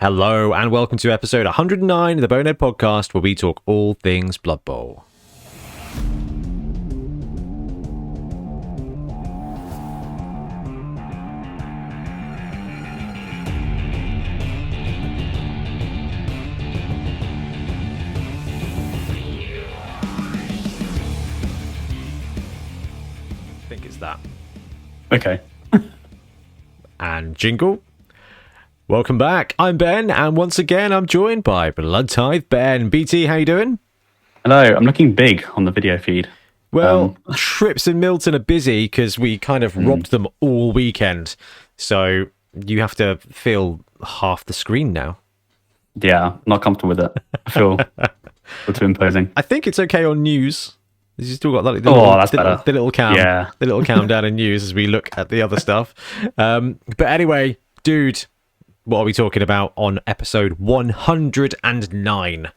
Hello and welcome to episode 109 of the Bonehead Podcast, where we talk all things Blood Bowl. I think it's that. Okay. And jingle. Welcome back. I'm Ben, and once again, I'm joined by Blood Tithe Ben. BT, how you doing? Hello. I'm looking big on the video feed. Well, Trips in Milton are busy because we kind of robbed them all weekend. So you have to fill half the screen now. Yeah, not comfortable with it. I feel too imposing. I think it's okay on news. You still got like That's better. The little cam, Yeah. the little countdown in news as we look at the other stuff. But anyway, dude, what are we talking about on episode 109?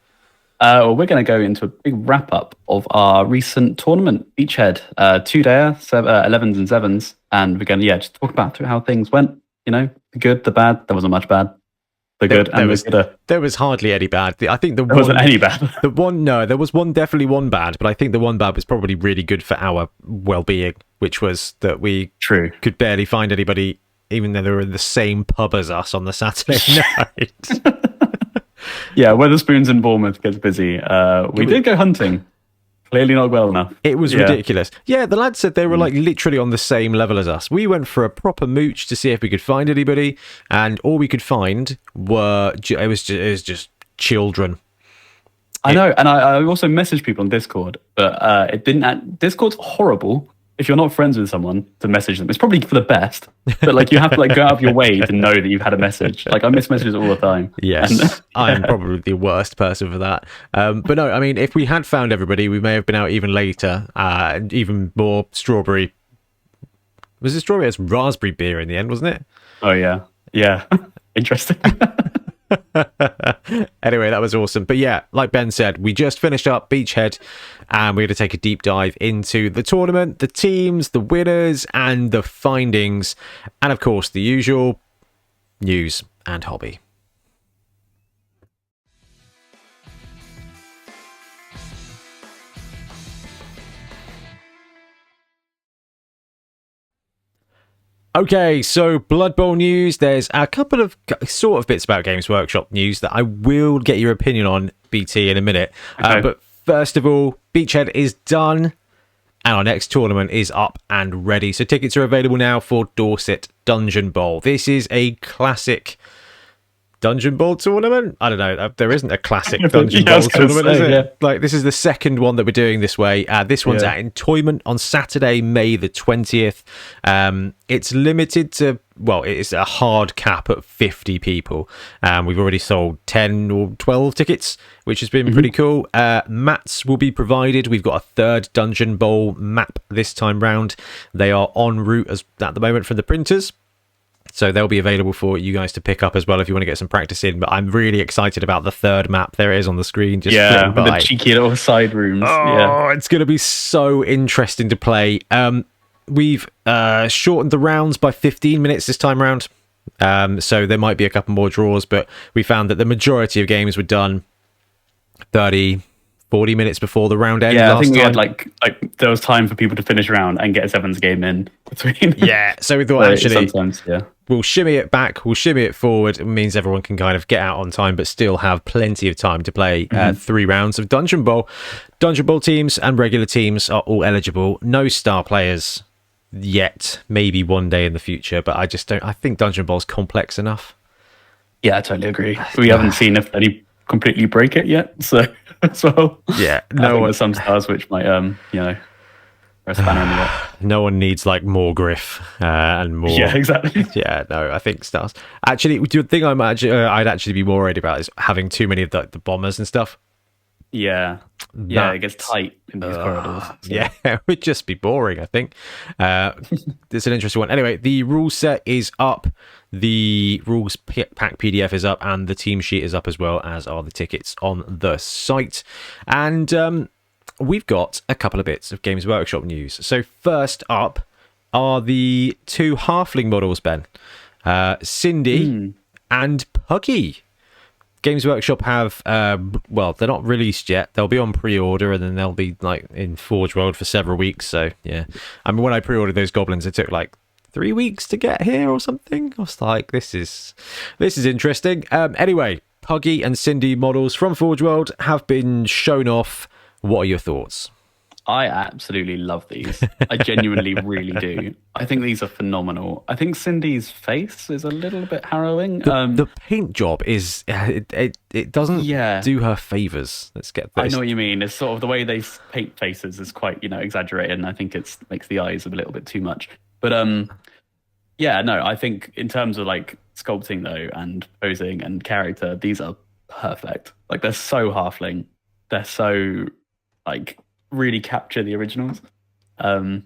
Well, we're going to go into a big wrap up of our recent tournament, Beachhead, 2-dayer, 11s and 7s, and we're going to just talk about how things went. You know, the good, the bad. There wasn't much bad. The good and the good. There was hardly any bad. I think there wasn't any bad. There was definitely one bad, but I think the one bad was probably really good for our well-being, which was that we could barely find anybody, even though they were in the same pub as us on the Saturday night. Yeah, Wetherspoons in Bournemouth gets busy. We did go hunting. Clearly not well enough. It was ridiculous. Yeah, the lads said they were like literally on the same level as us. We went for a proper mooch to see if we could find anybody, and all we could find were it was just children. I know, and I also messaged people on Discord, but it didn't. Discord's horrible if you're not friends with someone to message them. It's probably for the best, but like you have to like go out of your way to know that you've had a message. Like I miss messages all the time. Yes, I'm probably the worst person for that. But no, I mean, if we had found everybody, we may have been out even later. Even more strawberry. Was it strawberry? It's raspberry beer in the end, wasn't it? Oh yeah. Interesting. Anyway, that was awesome. But yeah, like Ben said, we just finished up Beachhead and we're going to take a deep dive into the tournament, the teams, the winners, and the findings, and of course the usual news and hobby. Okay, so Blood Bowl news. There's a couple of sort of bits about Games Workshop news that I will get your opinion on, BT, in a minute. Okay. But first of all, Beachhead is done, and our next tournament is up and ready. So tickets are available now for Dorset Dungeon Bowl. This is a classic Dungeon Bowl tournament. I don't know. There isn't a classic Dungeon Bowl tournament, is it? Yeah. Like, this is the second one that we're doing this way. This one's at Entoyment on Saturday, May the 20th. It's limited to, well, it's a hard cap at 50 people. We've already sold 10 or 12 tickets, which has been pretty cool. Mats will be provided. We've got a third Dungeon Bowl map this time round. They are en route at the moment from the printers. So they'll be available for you guys to pick up as well if you want to get some practice in. But I'm really excited about the third map. There it is on the screen. Just with the cheeky little side rooms. Oh, it's going to be so interesting to play. We've shortened the rounds by 15 minutes this time round. So there might be a couple more draws, but we found that the majority of games were done 30, 40 minutes before the round ended. Yeah, I think we had like there was time for people to finish around and get a sevens game in between. Yeah, so we thought actually sometimes, we'll shimmy it back, we'll shimmy it forward. It means everyone can kind of get out on time, but still have plenty of time to play 3 rounds of Dungeon Bowl. Dungeon Bowl teams and regular teams are all eligible. No star players yet. Maybe one day in the future, but I just don't. I think Dungeon Bowl's complex enough. Yeah, I totally agree. We haven't seen if any completely break it yet, so as well. Yeah, there's some stars which might throw a spanner in the works. No one needs like more griff and more. Yeah, exactly. Yeah, no, I think stars. Actually, the thing I'd actually be more worried about is having too many of the bombers and stuff. Yeah, it gets tight in these corridors. So. Yeah, it would just be boring, I think. It's an interesting one. Anyway, the rule set is up. The rules pack PDF is up, and the team sheet is up, as well as are the tickets on the site. And we've got a couple of bits of Games Workshop news. So first up are the 2 halfling models, Ben. Cindy and Puggy. Games Workshop have, well, they're not released yet. They'll be on pre-order, and then they'll be like in Forge World for several weeks. So yeah, I mean, when I pre-ordered those goblins, it took like 3 weeks to get here or something. I was like, this is interesting. Anyway, Puggy and Cindy models from Forge World have been shown off. What are your thoughts? I absolutely love these. I genuinely really do. I think these are phenomenal. I think Cindy's face is a little bit harrowing. The paint job is it doesn't do her favors. Let's get this. I know what you mean. It's sort of the way they paint faces is quite, exaggerated, and I think it makes the eyes a little bit too much. But I think in terms of like sculpting though and posing and character, these are perfect. Like they're so halfling. They're so like really capture the originals. The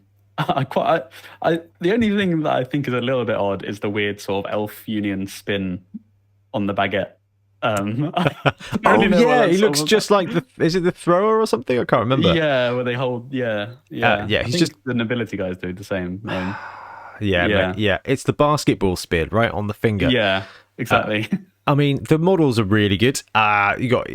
only thing that I think is a little bit odd is the weird sort of elf union spin on the baguette. He looks just like is it the thrower or something? I can't remember. Yeah, where they hold. Yeah. He's just the nobility guys do the same. It's the basketball spin right on the finger. Yeah, exactly. I mean, the models are really good. You got,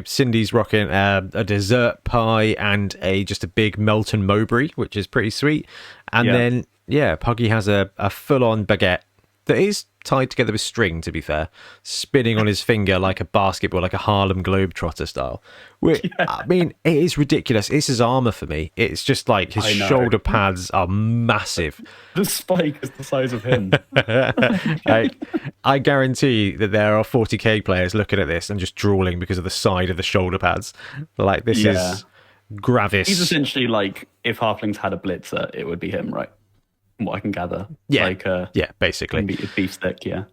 Cindy's rocking a dessert pie and just a big Melton Mowbray, which is pretty sweet. And then, Puggy has a full-on baguette that is tied together with string, to be fair, spinning on his finger like a basketball, like a Harlem Globetrotter style. I mean, it is ridiculous. It's his armor for me. It's just like his shoulder pads are massive. The spike is the size of him. I guarantee that there are 40k players looking at this and just drooling because of the side of the shoulder pads. Like, this is gravis. He's essentially like, if halflings had a blitzer, it would be him, right? From what I can gather. Basically. Beefstick,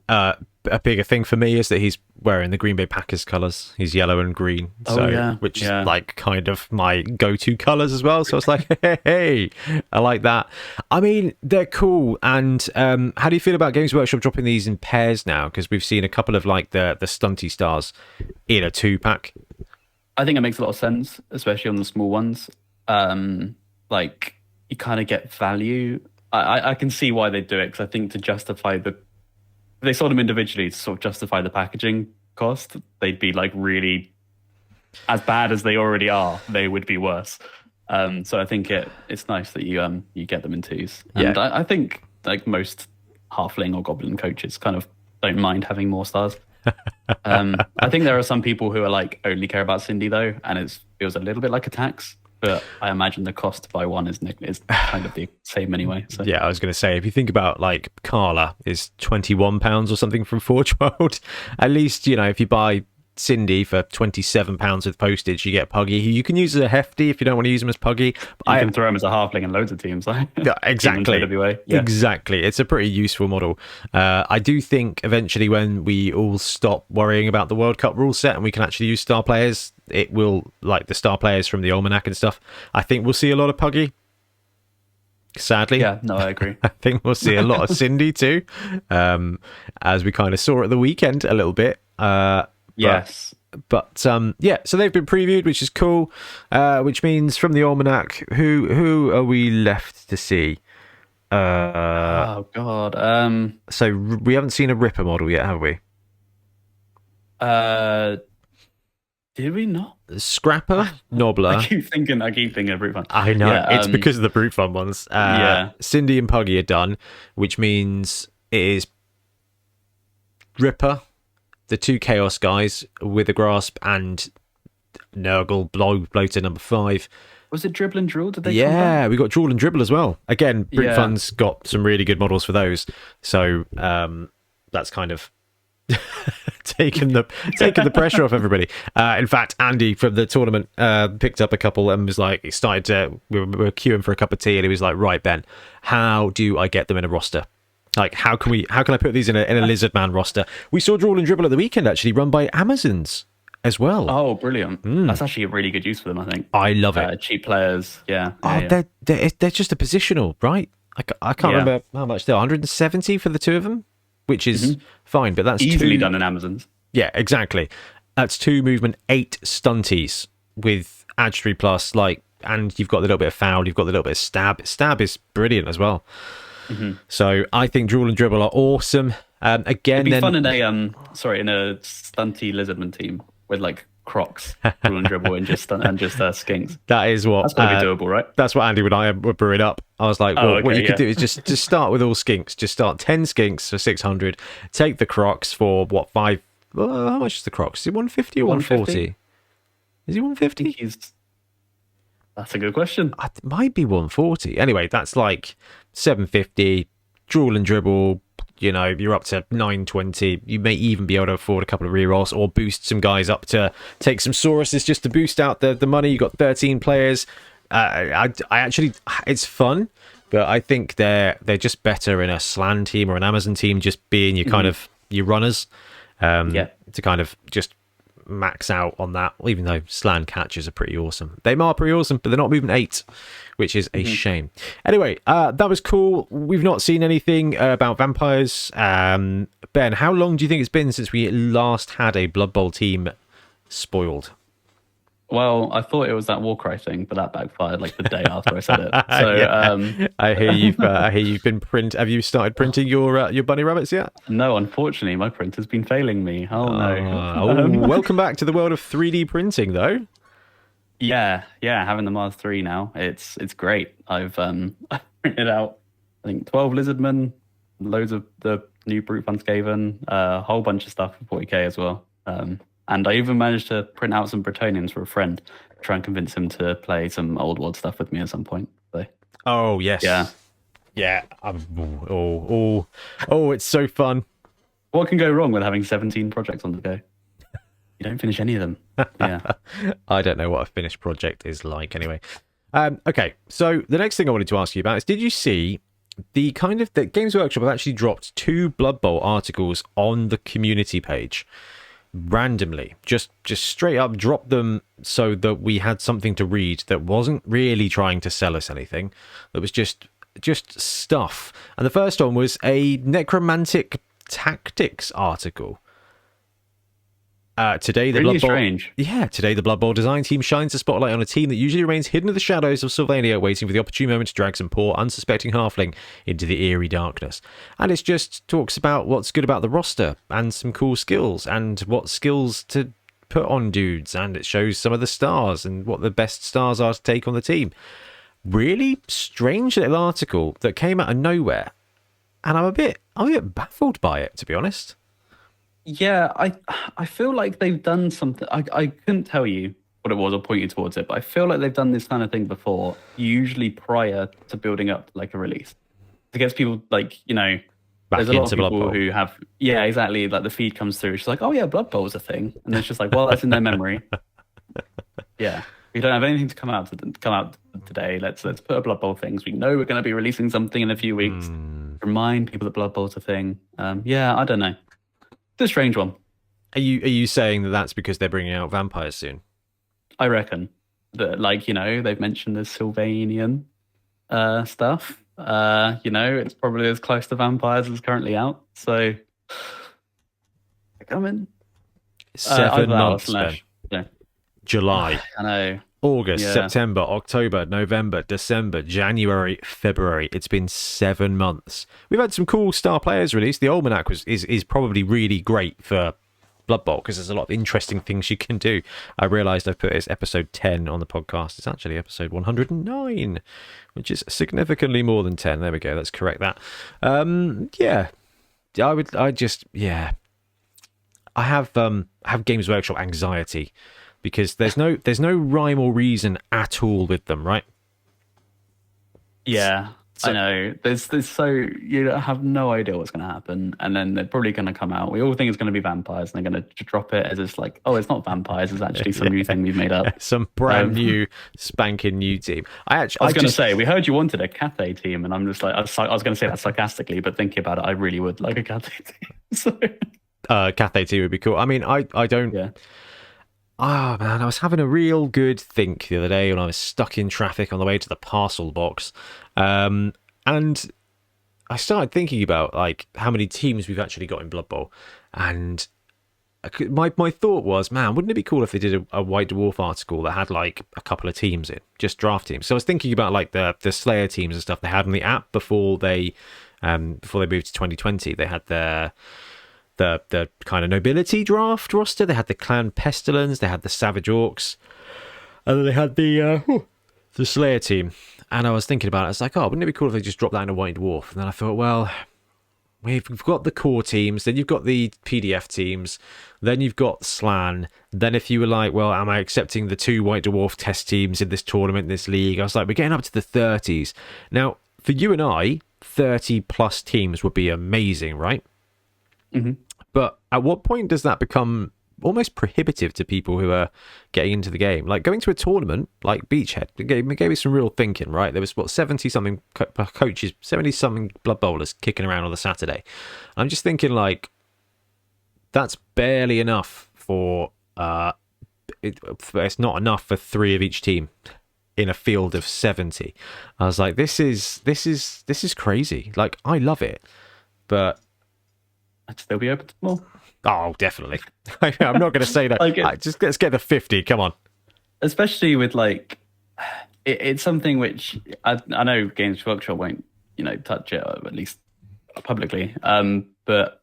a bigger thing for me is that he's wearing the Green Bay Packers colours. He's yellow and green, which is like kind of my go-to colours as well. So I was like, hey, I like that. I mean, they're cool. And how do you feel about Games Workshop dropping these in pairs now? Because we've seen a couple of like the stunty stars in a 2-pack. I think it makes a lot of sense, especially on the small ones. Like you kind of get value. I can see why they do it, because I think to justify if they sold them individually to sort of justify the packaging cost, they'd be like really as bad as they already are. They would be worse. So I think it's nice that you get them in twos. And I think like most halfling or goblin coaches kind of don't mind having more stars. I think there are some people who are like only care about Cindy though, and it feels a little bit like a tax. But I imagine the cost to buy one is kind of the same anyway. So. Yeah, I was going to say, if you think about like Carla is £21 or something from Forge World, at least, if you buy Cindy for £27 with postage, you get Puggy, who you can use as a hefty if you don't want to use him as Puggy. But you can throw him as a halfling in loads of teams. Exactly. Exactly. It's a pretty useful model. I do think eventually when we all stop worrying about the World Cup rule set and we can actually use star players, it will, like the star players from the Almanac and stuff, I think we'll see a lot of Puggy. Sadly. Yeah, no, I agree. I think we'll see a lot of Cindy too, as we kind of saw at the weekend a little bit. Yes. But so they've been previewed, which is cool, which means from the Almanac, who are we left to see? Oh, God. So we haven't seen a Ripper model yet, have we? Did we not? Scrapper, Nobbler. I keep thinking of Brute Fun. I know, it's because of the Brute Fun ones. Cindy and Puggy are done, which means it is Ripper, the 2 Chaos guys with a Grasp, and Nurgle, Bloater number 5. Was it Dribble and Drool? Did they come back? We got Drool and Dribble as well. Again, Brute Fun's got some really good models for those. So that's kind of taking the pressure off everybody. In fact, Andy from the tournament picked up a couple and was like, we were queuing for a cup of tea, and he was like, right, Ben, how do I get them in a roster? Like, how can I put these in a Lizard Man roster? We saw Drool and Dribble at the weekend, actually, run by Amazons as well. Oh, brilliant. That's actually a really good use for them, I think. I love it. Cheap players, yeah. They're just a positional, right? I can't remember how much they're 170 for the two of them, which is fine, but that's easily done in Amazons. Yeah, exactly. That's 2 movement, 8 stunties with Edge 3 plus, and you've got a little bit of foul, you've got a little bit of stab. Stab is brilliant as well. So I think Drool and Dribble are awesome. Again, It'd be then fun in a in a stunty lizardman team with like Crocs, Rule and Dribble, and just skinks. that is what That's gotta be doable, right? that's what Andy and I were brewing up. I was like, Oh, well, what okay, you could yeah. do is just start with all skinks. Just start 10 skinks for 600. Take the Crocs for what, five? Well, how much is the Crocs? Is it 150 or 140? Is it 150? That's a good question. It might be 140. Anyway, that's like 750. Drool and Dribble. You know, you're up to 920. You may even be able to afford a couple of rerolls or boost some guys up to take some Sauruses just to boost out the money. You got 13 players. I actually, it's fun, but I think they're just better in a Slan team or an Amazon team, just being your kind of your runners. To kind of just max out on that, even though Slan catches are pretty awesome. They are pretty awesome, but they're not moving 8, which is a shame. Anyway, that was cool. We've not seen anything about vampires. Ben, how long do you think it's been since we last had a Blood Bowl team spoiled? Well, I thought it was that Warcry thing, but that backfired like the day after I said it. So I hear you've been Have you started printing your bunny rabbits yet? no, unfortunately, my printer's been failing me. Oh no! Welcome back to the world of 3D printing, though. Yeah, having the Mars 3 now, it's great. I've printed out, I think, 12 Lizardmen, loads of the new Brute Funskaven, a whole bunch of stuff for 40k as well. And I even managed to print out some Bretonians for a friend, try and convince him to play some Old World stuff with me at some point. So, oh, yes. Yeah. It's so fun. What can go wrong with having 17 projects on the go? You don't finish any of them. Yeah. I don't know what a finished project is like anyway. Okay, so the next thing I wanted to ask you about is, did you see the Games Workshop have actually dropped 2 Blood Bowl articles on the community page randomly, just straight up dropped them so that we had something to read that wasn't really trying to sell us anything, that was just stuff. And the first one was a necromantic tactics article. Today the Really Blood Bowl, strange. Today the Blood Bowl design team shines a spotlight on a team that usually remains hidden in the shadows of Sylvania, waiting for the opportune moment to drag some poor, unsuspecting halfling into the eerie darkness. And it just talks about what's good about the roster and some cool skills and what skills to put on dudes, and it shows some of the stars and what the best stars are to take on the team. Really strange little article that came out of nowhere, and I'm a bit baffled by it, to be honest. Yeah, I feel like they've done something. I couldn't tell you what it was or point you towards it, but I feel like they've done this kind of thing before, usually prior to building up like a release. It gets people like, Back there's a lot of into Blood people Bowl. who have, yeah, exactly. Like the feed comes through, it's just like, oh yeah, Blood Bowl's a thing, and it's just like, well, that's in their memory. Yeah, we don't have anything to come out today. Let's put a Blood Bowl thing. So we know we're going to be releasing something in a few weeks. Remind people that Blood Bowl's a thing. Yeah, I don't know. It's a strange one. Are you saying that that's because they're bringing out vampires soon? I reckon that, they've mentioned the Sylvanian stuff. It's probably as close to vampires as currently out. So, come in. 7 months, Ben. Yeah. July. I know. August, Yeah. September, October, November, December, January, February. It's been 7 months. We've had some cool star players released. The Almanac is probably really great for Blood Bowl because there's a lot of interesting things you can do. I realised I've put it as episode 10 on the podcast. It's actually episode 109, which is significantly more than 10. There we go. Let's correct that. I have Games Workshop anxiety, because there's no rhyme or reason at all with them, right? Yeah, I know. There's so you have no idea what's going to happen, and then they're probably going to come out. We all think it's going to be vampires, and they're going to drop it as it's like, oh, it's not vampires. It's actually some new thing we've made up. Some brand new, spanking new team. I was going to say, we heard you wanted a Cathay team, and I'm just like, I was going to say that sarcastically, but thinking about it, I really would like a Cathay team. So. Cathay team would be cool. I mean, I don't. Yeah. Oh man, I was having a real good think the other day when I was stuck in traffic on the way to the parcel box, and I started thinking about like how many teams we've actually got in Blood Bowl, and my thought was, man, wouldn't it be cool if they did a White Dwarf article that had like a couple of teams in, just draft teams? So I was thinking about like the Slayer teams and stuff they had on the app before they Before they moved to 2020, they had the kind of nobility draft roster. They had the clan pestilence, they had the savage orcs, and then they had the slayer team. And I was thinking about it. I was like, oh, wouldn't it be cool if they just dropped that in a white dwarf? And then I thought, well, we've got the core teams, then you've got the PDF teams, then you've got Slan. Then if you were like, well, am I accepting the 2 white dwarf test teams in this tournament, this league? I was like, we're getting up to the 30s. Now, for you and I, 30 plus teams would be amazing, right? Mm-hmm. But at what point does that become almost prohibitive to people who are getting into the game? Like going to a tournament like Beachhead, it gave me some real thinking, right? There was, 70-something coaches, 70-something Blood Bowlers kicking around on the Saturday. I'm just thinking, like, that's barely enough for... it's not enough for 3 of each team in a field of 70. I was like, this is crazy. Like, I love it, but... I'd still be open to more. Oh, definitely. I'm not going to say that. Like just let's get the 50. Come on. Especially with like, it's something which I know Games Workshop won't, touch it, or at least publicly. But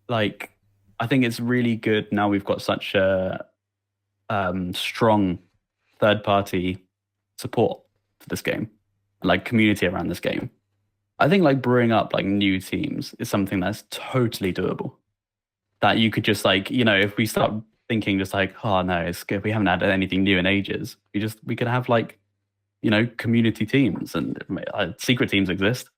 like, I think it's really good now we've got such a strong third-party support for this game, like community around this game. I think like brewing up like new teams is something that's totally doable. That you could just like, if we start thinking just like, oh no, it's good, we haven't had anything new in ages. We could have like, community teams, and secret teams exist.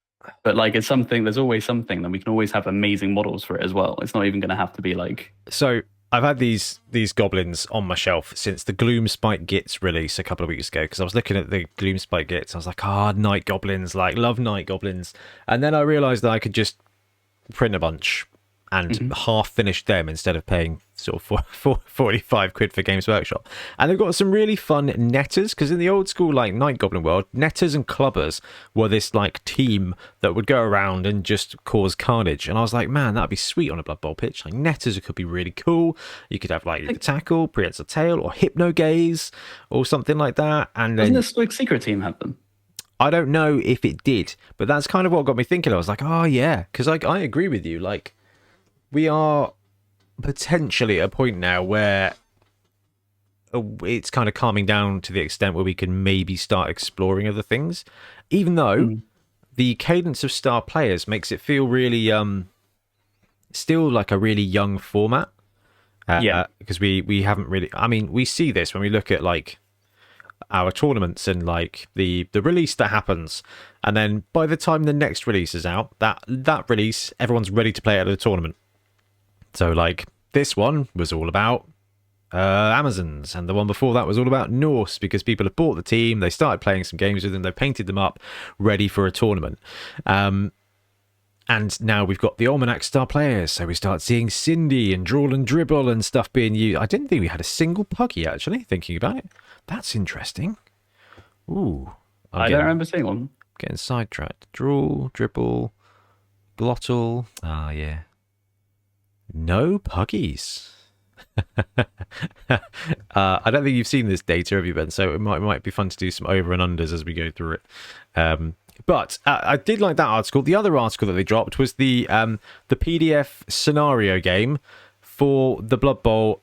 But like it's something, there's always something, then we can always have amazing models for it as well. It's not even going to have to be like... So I've had these goblins on my shelf since the Gloomspite Gits release a couple of weeks ago, because I was looking at the Gloomspite Gits. I was like, night goblins, like love night goblins. And then I realised that I could just print a bunch and half finish them instead of paying sort of 45 quid for Games Workshop. And they've got some really fun netters, because in the old school like Night Goblin world, netters and clubbers were this like team that would go around and just cause carnage. And I was like, man, that'd be sweet on a Blood Bowl pitch. Like netters could be really cool. You could have like tackle, prehensile tail, or hypno gaze, or something like that. And then doesn't the secret team have them? I don't know if it did, but that's kind of what got me thinking. I was like, oh yeah, because like I agree with you. Like, we are potentially at a point now where it's kind of calming down to the extent where we can maybe start exploring other things, even though the cadence of star players makes it feel really still like a really young format. Because we haven't really... I mean, we see this when we look at like our tournaments and like the release that happens, and then by the time the next release is out, that release, everyone's ready to play it at the tournament. So, like, this one was all about Amazons, and the one before that was all about Norse, because people have bought the team, they started playing some games with them, they painted them up, ready for a tournament. And now we've got the Almanac star players, so we start seeing Cindy and Drawl and Dribble and stuff being used. I didn't think we had a single Puggy, actually, thinking about it. That's interesting. Ooh. I don't remember seeing one. Getting sidetracked. Drawl, Dribble, Glottal. Ah, yeah. No Puggies. I don't think you've seen this data, have you, Ben? So it might be fun to do some over and unders as we go through it. But I did like that article. The other article that they dropped was the PDF scenario game for the Blood Bowl,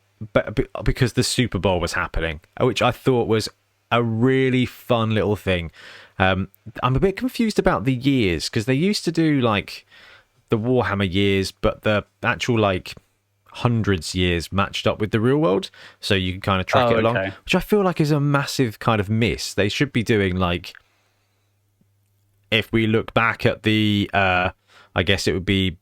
because the Super Bowl was happening, which I thought was a really fun little thing. I'm a bit confused about the years, because they used to do like the Warhammer years, but the actual like hundreds years matched up with the real world, so you can kind of track it along, which I feel like is a massive kind of miss. They should be doing like, if we look back at the I guess it would be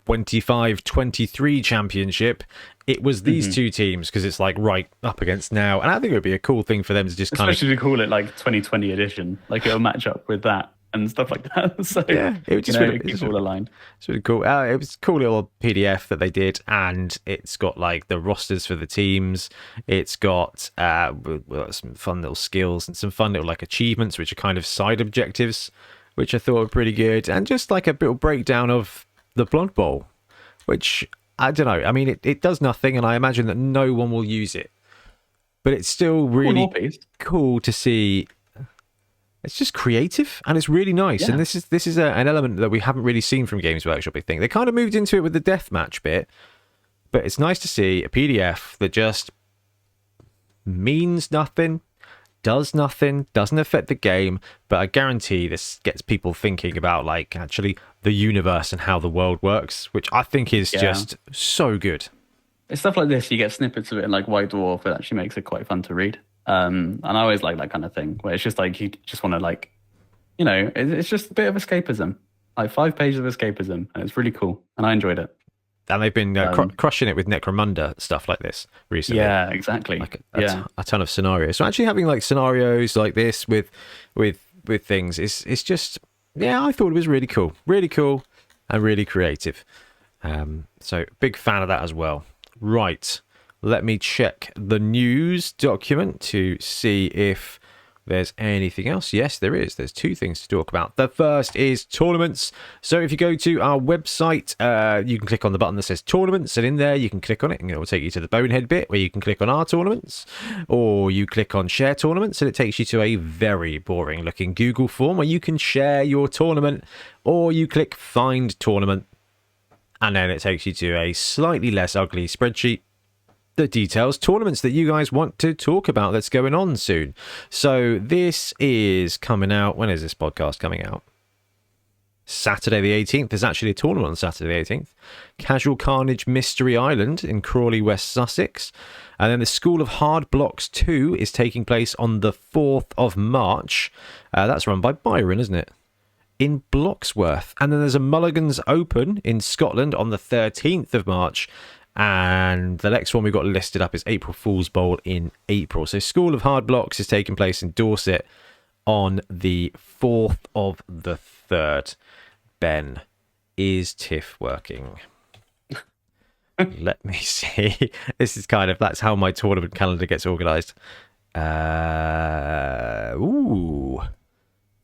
25-23 championship, it was these two teams, because it's like right up against now, and I think it would be a cool thing for them to just especially to call it like 2020 edition, like it'll match up with that and stuff like that. So yeah, it was just keep all aligned. It's really cool. It was a cool little PDF that they did, and it's got like the rosters for the teams. It's got some fun little skills and some fun little like achievements, which are kind of side objectives, which I thought were pretty good, and just like a little breakdown of the Blood Bowl, which I don't know. I mean, it does nothing, and I imagine that no one will use it, but it's still really cool to see It's just creative and it's really nice. Yeah. And this is an element that we haven't really seen from Games Workshop, I think. They kind of moved into it with the deathmatch bit, but it's nice to see a PDF that just means nothing, does nothing, doesn't affect the game, but I guarantee this gets people thinking about, like, actually the universe and how the world works, which I think is just so good. It's stuff like this. You get snippets of it in like White Dwarf. It actually makes it quite fun to read. And I always like that kind of thing where it's just like you just want to, like, you know, it's just a bit of escapism, like 5 pages of escapism, and it's really cool. And I enjoyed it. And they've been crushing it with Necromunda stuff like this recently. Yeah, exactly. Like a ton of scenarios. So actually having like scenarios like this with things it's just, yeah, I thought it was really cool and really creative. So big fan of that as well. Right, let me check the news document to see if there's anything else. Yes, there is. There's 2 things to talk about. The first is tournaments. So if you go to our website, you can click on the button that says tournaments, and in there you can click on it and it will take you to the Bonehead bit where you can click on our tournaments, or you click on share tournaments and it takes you to a very boring looking Google form where you can share your tournament, or you click find tournament and then it takes you to a slightly less ugly spreadsheet that details tournaments that you guys want to talk about that's going on soon. So this is coming out. When is this podcast coming out? Saturday the 18th. There's actually a tournament on Saturday the 18th. Casual Carnage Mystery Island in Crawley, West Sussex. And then the School of Hard Blocks 2 is taking place on the 4th of March. That's run by Byron, isn't it? In Bloxworth. And then there's a Mulligan's Open in Scotland on the 13th of March. And the next one we've got listed up is April Fool's Bowl in April. So School of Hard Blocks is taking place in Dorset on the 4th of the 3rd. Ben, is TIFF working? Let me see. This is kind of, that's how my tournament calendar gets organised.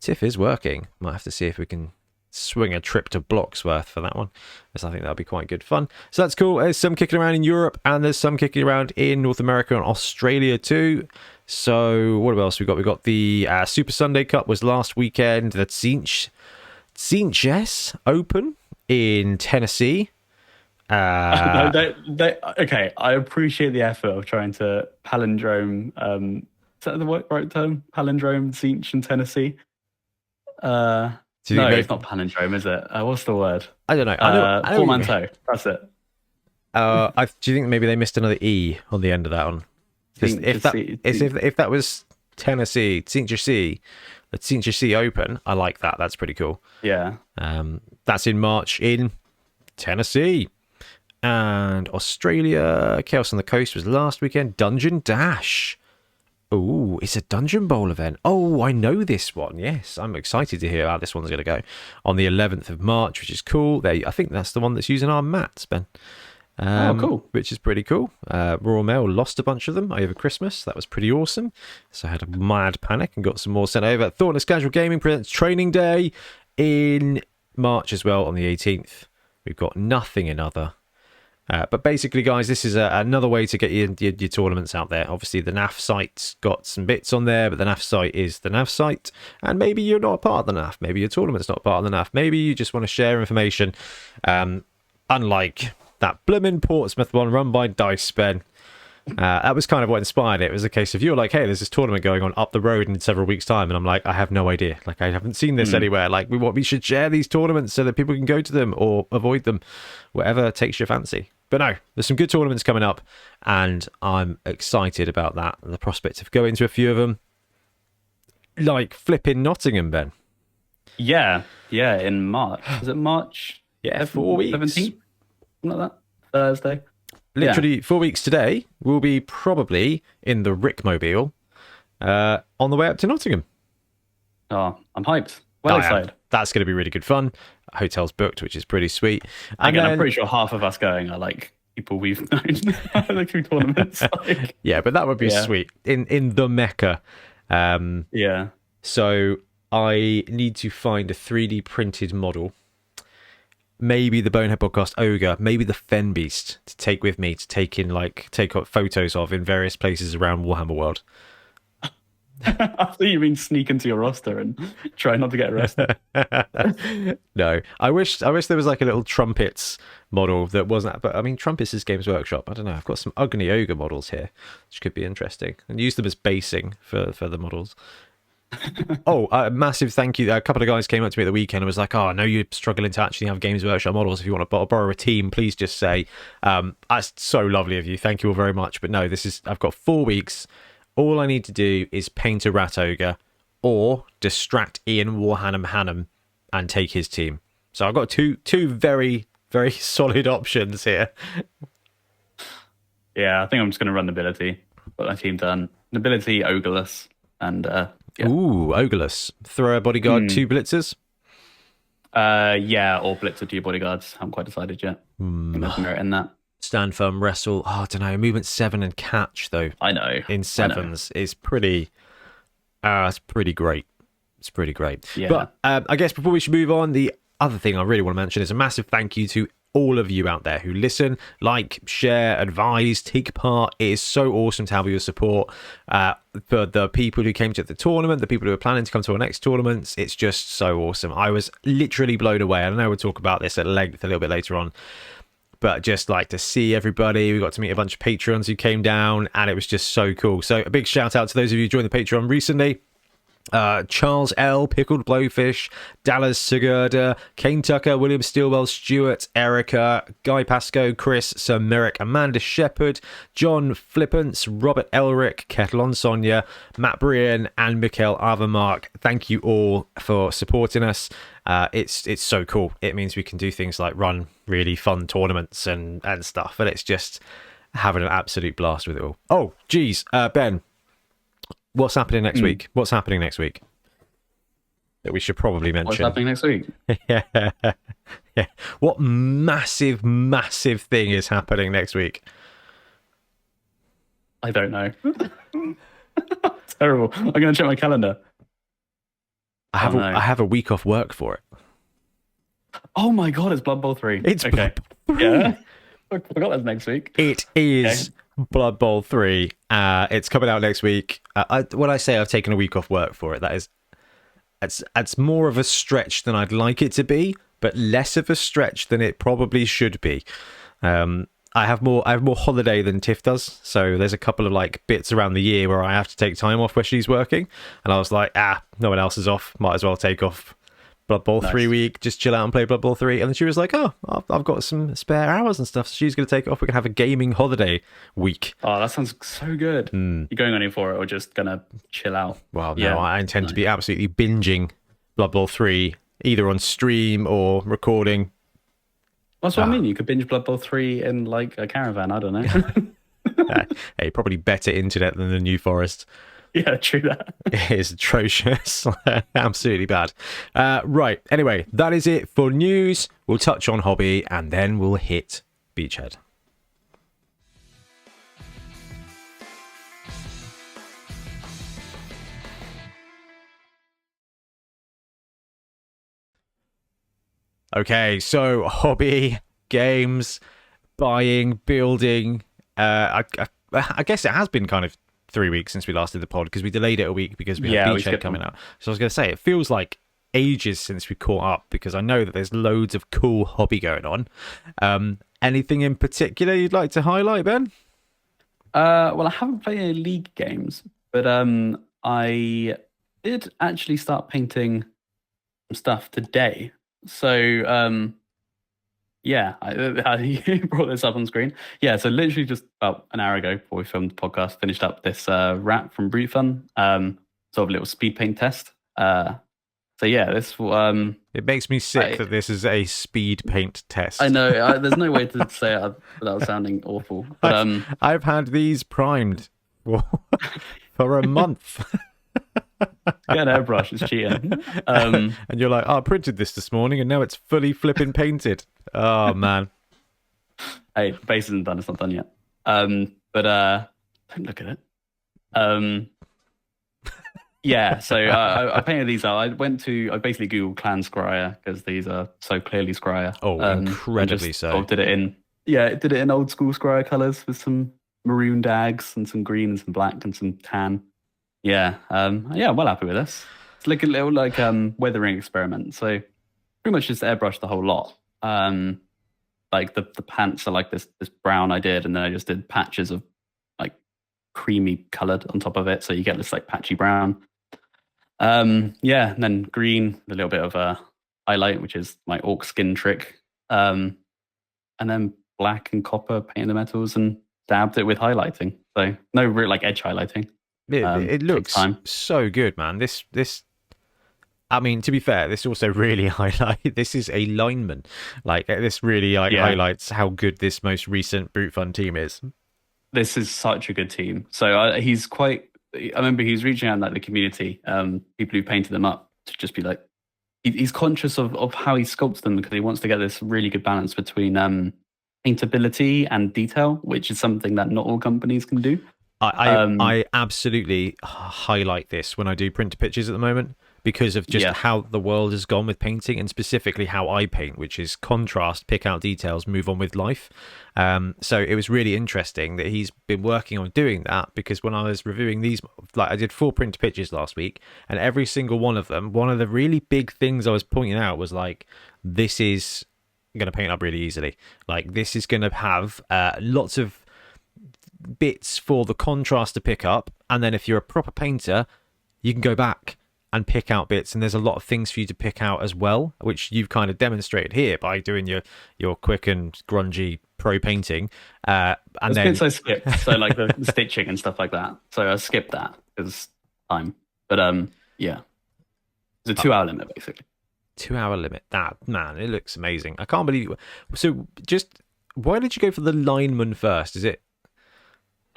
TIFF is working. Might have to see if we can swing a trip to Bloxworth for that one, because I think that'll be quite good fun. So that's cool. There's some kicking around in Europe and there's some kicking around in North America and Australia too. So what else we got? We got the Super Sunday Cup was last weekend. The Cinches Open in Tennessee. Okay, I appreciate the effort of trying to palindrome. Is that the right term? Palindrome, Cinch, and Tennessee. No, it's not palindrome, is it? What's the word? I don't know. Portmanteau. That's it. Do you think maybe they missed another E on the end of that one? If that was Tennessee, Cinches, the Cinches Open, I like that. That's pretty cool. Yeah. That's in March in Tennessee. And Australia, Chaos on the Coast was last weekend. Dungeon Dash. Oh, it's a Dungeon Bowl event. Oh, I know this one. Yes, I'm excited to hear how this one's going to go. On the 11th of March, which is cool. I think that's the one that's using our mats, Ben. Cool. Which is pretty cool. Royal Mail lost a bunch of them over Christmas. That was pretty awesome. So I had a mad panic and got some more sent over. Thoughtless Casual Gaming presents Training Day in March as well on the 18th. We've got nothing another. But basically, guys, this is another way to get your tournaments out there. Obviously, the NAF site's got some bits on there, but the NAF site is the NAF site. And maybe you're not a part of the NAF. Maybe your tournament's not part of the NAF. Maybe you just want to share information. Unlike that blimmin' Portsmouth one run by Dice Ben. That was kind of what inspired it. It was a case of you're like, hey, there's this tournament going on up the road in several weeks' time. And I'm like, I have no idea. Like, I haven't seen this anywhere. Like, we should share these tournaments so that people can go to them or avoid them. Whatever takes your fancy. But no, there's some good tournaments coming up, and I'm excited about that. The prospect of going to a few of them, like flipping Nottingham, Ben. Yeah, in March. Is it March? Yeah, 4 weeks. 17th? Something like that? Thursday? Literally 4 weeks today, we'll be probably in the Rickmobile on the way up to Nottingham. Oh, I'm hyped. Well excited. That's going to be really good fun. Hotel's booked, which is pretty sweet. And again, I'm pretty sure half of us going are like people we've known like through tournaments. Like, yeah, but that would be sweet in the Mecca. Yeah. So I need to find a 3D printed model. Maybe the Bonehead Podcast Ogre, maybe the Fen Beast to take with me to take photos of in various places around Warhammer World. I thought you mean sneak into your roster and try not to get arrested. No, I wish there was like a little Trumpets model that wasn't. But I mean, Trumpets is Games Workshop. I don't know. I've got some ugly ogre models here, which could be interesting, and use them as basing for the models. Oh, massive thank you. A couple of guys came up to me at the weekend and was like, "Oh, I know you're struggling to actually have Games Workshop models. If you want to borrow a team, please just say." That's so lovely of you. Thank you all very much. But no, I've got 4 weeks. All I need to do is paint a rat ogre or distract Ian Warhammer Hannum and take his team. So I've got two very, very solid options here. Yeah, I think I'm just going to run Nobility. Got my team done. Nobility, Ogreless, and yeah. Ooh, Ogreless. Throw a bodyguard, 2 blitzers. Yeah, or blitzer 2 bodyguards. Haven't quite decided yet. I think there's merit in that. Stand firm, wrestle. Oh, I don't know. Movement 7 and catch though. I know. In sevens is pretty. It's pretty great. It's pretty great. Yeah. But I guess before we should move on, the other thing I really want to mention is a massive thank you to all of you out there who listen, like, share, advise, take part. It is so awesome to have your support. For the people who came to the tournament, the people who are planning to come to our next tournaments, it's just so awesome. I was literally blown away. I know we'll talk about this at length a little bit later on, but just like to see everybody. We got to meet a bunch of Patreons who came down, and it was just so cool. So a big shout out to those of you who joined the Patreon recently. Charles L, Pickled Blowfish, Dallas Segurda, Kane Tucker, William Stilwell, Stewart, Erica, Guy Pascoe, Chris, Sir Merrick, Amanda Shepherd, John Flippance, Robert Elric, Kettle on Sonia, Matt Brian, and Mikhail Avamark. Thank you all for supporting us. It's so cool. It means we can do things like run really fun tournaments and stuff, and it's just having an absolute blast with it all. Oh, geez, Ben. What's happening next week? What's happening next week? That we should probably mention. What's happening next week? Yeah. What massive thing is happening next week? I don't know. Terrible. I'm going to check my calendar. I have a week off work for it. Oh my god, it's Blood Bowl 3. It's okay. Blood Bowl 3. Yeah. I forgot that's next week. It is Blood Bowl 3. It's coming out next week. When I say I've taken a week off work for it, it's more of a stretch than I'd like it to be, but less of a stretch than it probably should be. I have more holiday than Tiff does, so there's a couple of like bits around the year where I have to take time off where she's working, and I was like, no one else is off, might as well take off Blood Bowl 3 week, just chill out and play Blood Bowl 3. And then she was like, I've got some spare hours and stuff, so she's going to take it off. We can have a gaming holiday week. Oh, that sounds so good. You going on in for it or just going to chill out? Well, no, I intend to be absolutely binging Blood Bowl 3, either on stream or recording. That's what I mean. You could binge Blood Bowl 3 in like a caravan. I don't know. Hey, probably better internet than the New Forest. Yeah, true that. It is atrocious. Absolutely bad. Right. Anyway, that is it for news. We'll touch on hobby and then we'll hit Beachhead. Okay, so hobby, games, buying, building. I guess it has been kind of 3 weeks since we last did the pod because we delayed it a week because we had Beachhead coming out. So I was going to say, it feels like ages since we caught up because I know that there's loads of cool hobby going on. Anything in particular you'd like to highlight, Ben? Well, I haven't played any League games, but I did actually start painting some stuff today. So, yeah, I brought this up on screen. Yeah, so literally just about an hour ago before we filmed the podcast, finished up this rat from Brute Fun, sort of a little speed paint test. So yeah, this it makes me sick that this is a speed paint test. I know, there's no way to say it without sounding awful. But I've had these primed for a month. Get an airbrush, it's cheating. And you're like, I printed this morning and now it's fully flipping painted. Oh man. Hey, the base isn't done, it's not done yet. But don't look at it. Yeah, so I painted these out. I basically Googled Clan Scryer because these are so clearly Scryer. Oh, incredibly so. Did it in old school Scryer colours with some maroon dags and some green and some black and some tan. Yeah, yeah, I'm well happy with this. It's like a little like weathering experiment. So pretty much just airbrush the whole lot. Like the pants are like this brown I did, and then I just did patches of like creamy colored on top of it, so you get this like patchy brown. Yeah, and then green, a little bit of a highlight, which is my orc skin trick. And then black and copper painted the metals and dabbed it with highlighting. So no real like edge highlighting. It looks time. so good, man. This. I mean, to be fair, this also really highlight. This is a lineman. Like this really highlights how good this most recent Brute Fun team is. This is such a good team. So he's quite. I remember he was reaching out in like the community, people who painted them up to just be like, he's conscious of how he sculpts them because he wants to get this really good balance between paintability and detail, which is something that not all companies can do. I absolutely highlight this when I do printer pictures at the moment because of just how the world has gone with painting, and specifically how I paint, which is contrast, pick out details, move on with life. So it was really interesting that he's been working on doing that, because when I was reviewing these, like I did 4 printer pictures last week, and every single one of them, one of the really big things I was pointing out was like, this is going to paint up really easily. Like this is going to have lots of bits for the contrast to pick up, and then if you're a proper painter you can go back and pick out bits, and there's a lot of things for you to pick out as well, which you've kind of demonstrated here by doing your quick and grungy pro painting, and then bits I skipped, so like the stitching and stuff like that, so I skipped that because time, but yeah, it's a 2-hour limit basically. 2-hour limit. That, man, it looks amazing. I can't believe it. So just why did you go for the lineman first? Is it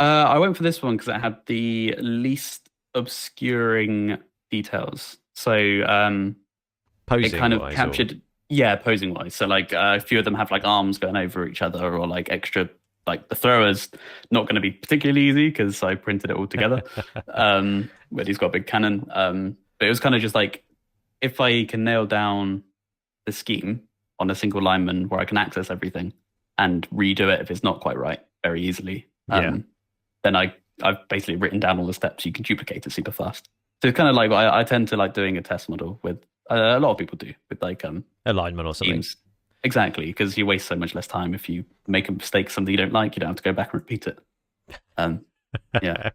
I went for this one because it had the least obscuring details. So posing? It kind of captured, posing wise. So like a few of them have like arms going over each other, or like extra, like the thrower's not going to be particularly easy because I printed it all together. But he's got a big cannon. But it was kind of just like, if I can nail down the scheme on a single lineman where I can access everything and redo it if it's not quite right very easily. Then I've basically written down all the steps. You can duplicate it super fast. So it's kind of like I tend to like doing a test model with a lot of people do with like alignment or something. Teams. Exactly, because you waste so much less time if you make a mistake, something you don't like. You don't have to go back and repeat it. Yeah,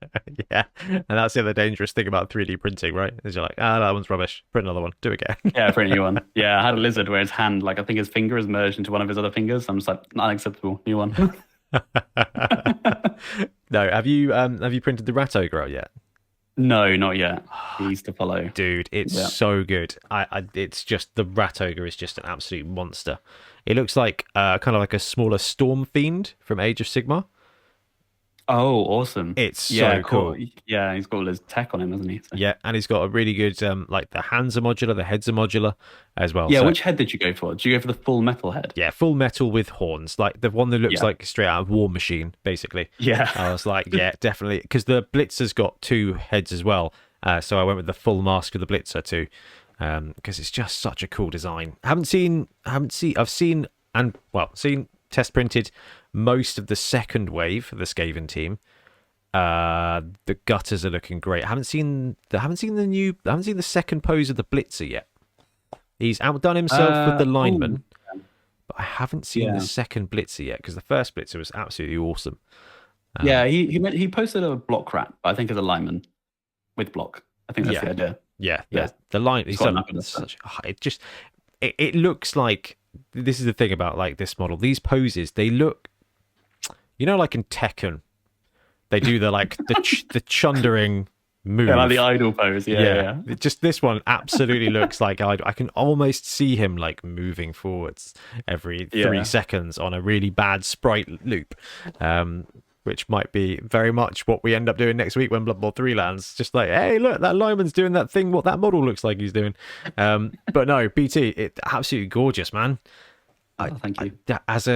yeah, and that's the other dangerous thing about 3D printing, right? Is you're like, that one's rubbish. Print another one. Do it again. Yeah, print a new one. Yeah, I had a lizard where his hand, like I think his finger is merged into one of his other fingers. I'm just like, unacceptable. New one. No, have you printed the rat ogre yet? No, not yet. He's to follow. Dude, it's so good. It's just, the rat ogre is just an absolute monster. It looks like kind of like a smaller storm fiend from Age of Sigmar. Oh, awesome. It's so cool. Yeah, he's got all his tech on him, hasn't he? So. Yeah, and he's got a really good, like the hands are modular, the heads are modular as well. Yeah, so, which head did you go for? Did you go for the full metal head? Yeah, full metal with horns, like the one that looks like straight out of War Machine, basically. Yeah. I was like, yeah, definitely. Because the Blitzer's got 2 heads as well. So I went with the full mask of the Blitzer too. Because it's just such a cool design. I've seen test printed most of the second wave for the Skaven team. The gutters are looking great. I haven't seen the second pose of the Blitzer yet. He's outdone himself with the lineman, but I haven't seen the second Blitzer yet, because the first Blitzer was absolutely awesome. He posted a block wrap, I think, as a lineman with block. I think that's the idea. Yeah. The line. He's done such. It looks like, this is the thing about like this model. These poses, they look, like in Tekken, they do the like the chundering move. Yeah, like the idol pose. Yeah. Just this one absolutely looks like I can almost see him like moving forwards every 3 seconds on a really bad sprite loop. Which might be very much what we end up doing next week when Blood Bowl 3 lands. Just like, hey, look, that lineman's doing that thing, what that model looks like he's doing. But no, BT, it's absolutely gorgeous, man. Thank you. As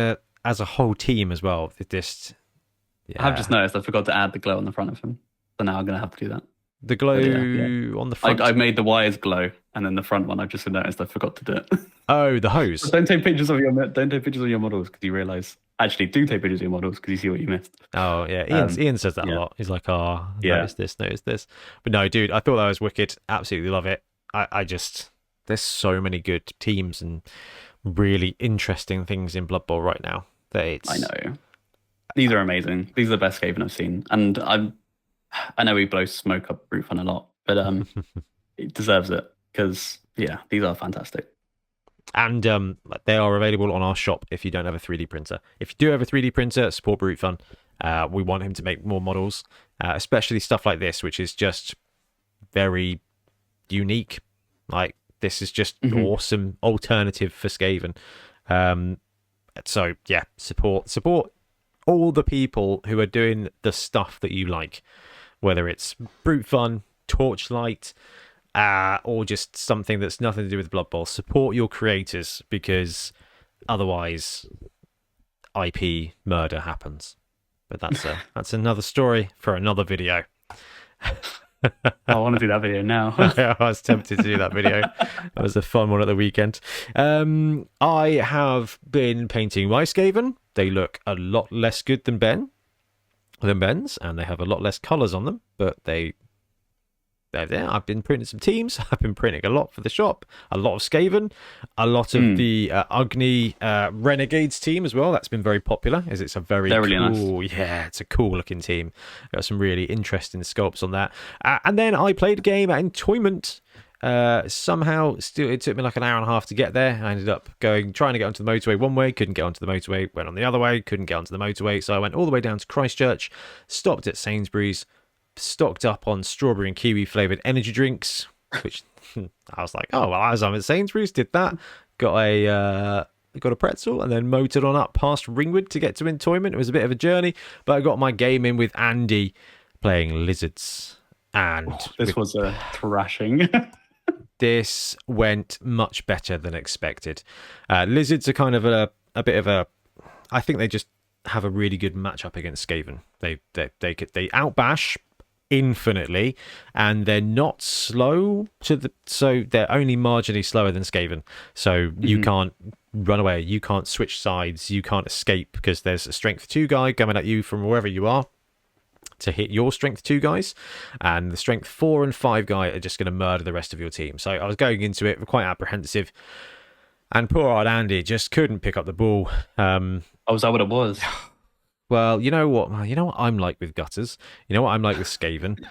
a whole team as well. I've just noticed I forgot to add the glow on the front of him. So now I'm going to have to do that. The glow on the front? I made the wires glow, and then the front one, I've just noticed I forgot to do it. Oh, the hose. Don't take pictures of your models, because you realise actually do take pictures of your models because you see what you missed. Oh yeah, Ian says that a Yeah. lot. He's like, "Oh, Yeah. notice this." But no, dude, I thought that was wicked. Absolutely love it. I just there's so many good teams and really interesting things in Blood Bowl right now that it's. I know. These are amazing. These are the best Skaven I've seen, and I know we blow smoke up Brute Fun a lot, but it deserves it because these are fantastic. And they are available on our shop if you don't have a 3D printer. If you do have a 3D printer, support Brute Fun. We want him to make more models, especially stuff like this, which is just very unique. Like, this is just awesome alternative for Skaven. So, yeah, support all the people who are doing the stuff that you like, whether it's Brute Fun, Torchlight, or just something that's nothing to do with Blood Bowl. Support your creators, because otherwise IP murder happens. But that's another story for another video. I want to do that video now. I was tempted to do that video. That was a fun one at the weekend. I have been painting my Skaven. They look a lot less good than Ben's, and they have a lot less colours on them, but they're there. I've been printing some teams. I've been printing a lot for the shop. A lot of Skaven. A lot of the Agni Renegades team as well. That's been very popular, as it's a very They're really cool... nice. Yeah, it's a cool looking team. Got some really interesting sculpts on that. And then I played a game at Entoyment. Somehow, still, it took me like an hour and a half to get there. I ended up trying to get onto the motorway one way, couldn't get onto the motorway, went on the other way, couldn't get onto the motorway. So I went all the way down to Christchurch, stopped at Sainsbury's, stocked up on strawberry and kiwi flavoured energy drinks, which I was like, oh, well, as I'm at Sainsbury's, did that, got a pretzel, and then motored on up past Ringwood to get to Entoyment. It was a bit of a journey, but I got my game in with Andy playing Lizards. And this was a thrashing. This went much better than expected. Lizards are kind of a bit of a... I think they just have a really good matchup against Skaven. They outbash infinitely, and they're not slow so they're only marginally slower than Skaven. So you can't run away, you can't switch sides, you can't escape, because there's a strength 2 guy coming at you from wherever you are to hit your strength 2 guys, and the strength 4 and 5 guy are just going to murder the rest of your team. So I was going into it quite apprehensive, and poor old Andy just couldn't pick up the ball. Oh, was that what it was? Well, you know what I'm like with gutters. You know what I'm like with Skaven.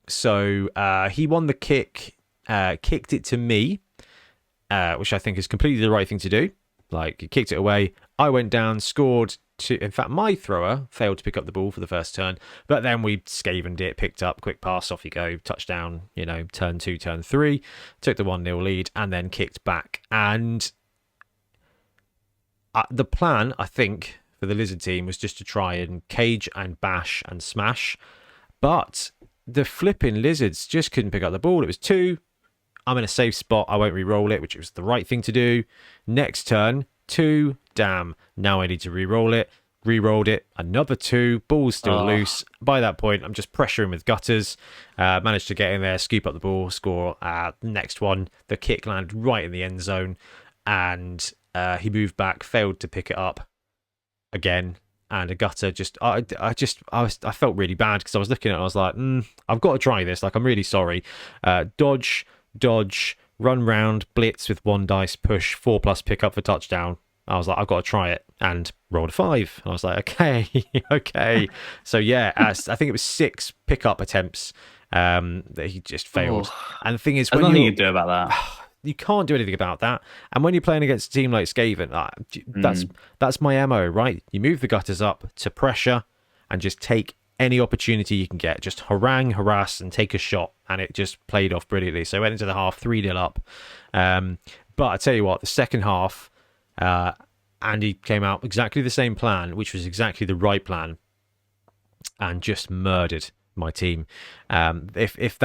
So he won the kick, kicked it to me, which I think is completely the right thing to do. Like, he kicked it away. I went down, scored. In fact, my thrower failed to pick up the ball for the first turn, but then we Skavened it, picked up, quick pass, off you go, touchdown, turn 2, turn 3, took the 1-0 lead, and then kicked back. And the plan, I think, for the Lizard team was just to try and cage and bash and smash, but the flipping Lizards just couldn't pick up the ball. It was 2. I'm in a safe spot. I won't re-roll it, which was the right thing to do. Next turn, 2. Damn. Now I need to re-roll it. Re-rolled it. Another 2. Ball's still loose. By that point, I'm just pressuring with gutters. Managed to get in there, scoop up the ball, score. Next one, the kick landed right in the end zone, and he moved back, failed to pick it up again, and a gutter I felt really bad, because I was looking at it and I was like, I've got to try this, like, I'm really sorry. Dodge, run round, blitz with 1 dice, push, 4+ pick up for touchdown. I was like, I've got to try it, and rolled a 5. And I was like, okay. So yeah, I think it was 6 pickup attempts that he just failed. And the thing is, there's nothing you can do about that. You can't do anything about that. And when you're playing against a team like Skaven, that's my MO, right? You move the gutters up to pressure and just take any opportunity you can get. Just harangue, harass, and take a shot. And it just played off brilliantly. So I went into the half 3-0 up. But I tell you what, the second half, Andy came out exactly the same plan, which was exactly the right plan, and just murdered my team. If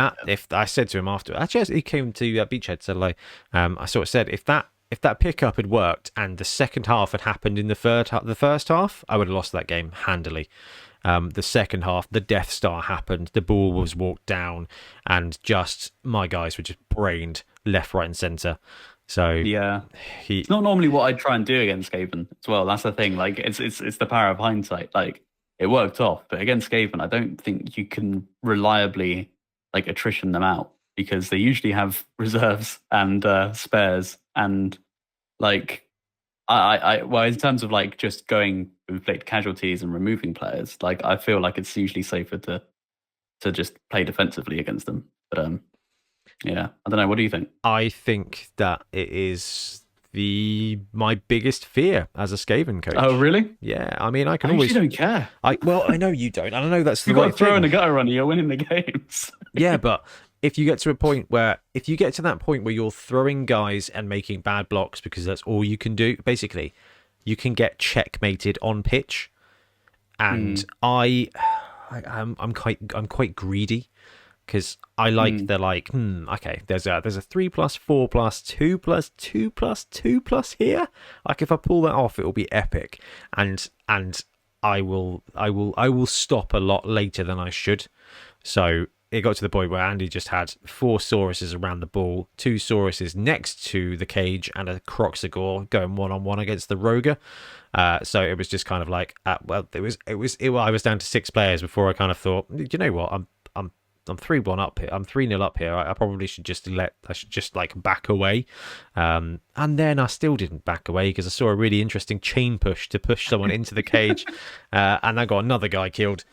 I said to him after, actually, he came to Beachhead, said like, I sort of said, if that pickup had worked and the second half had happened in the first half, I would have lost that game handily. The second half, the Death Star happened, the ball was walked down, and just my guys were just brained left, right, and centre. So Yeah. he, It's not normally what I'd try and do against Skaven as well. That's the thing. Like it's the power of hindsight. Like it worked off, but against Skaven, I don't think you can reliably like attrition them out because they usually have reserves and spares and like well in terms of like just going inflict casualties and removing players, like I feel like it's usually safer to just play defensively against them. But yeah, I don't know. What do you think? I think that it is my biggest fear as a Skaven coach. Oh, really? Yeah, I mean, I can I always. usually don't care. I know you don't. I don't know that's the You've got right to throw thing. in a gutter runner, you're winning the games. Yeah, but if you get to that point where you're throwing guys and making bad blocks because that's all you can do, basically, you can get checkmated on pitch. And I'm quite greedy because I like the like. Okay, there's a 3+, 4+, 2+, 2+, 2+ here. Like if I pull that off, it will be epic. And I will stop a lot later than I should. So it got to the point where Andy just had 4 Sauruses around the ball, 2 Sauruses next to the cage, and a Croxagore going 1-on-1 against the Roger. So it was just kind of like, I was down to 6 players before I kind of thought, you know what, I'm 3-1 up here. I'm 3-0 up here. I probably should just like back away. And then I still didn't back away because I saw a really interesting chain push to push someone into the cage. And I got another guy killed.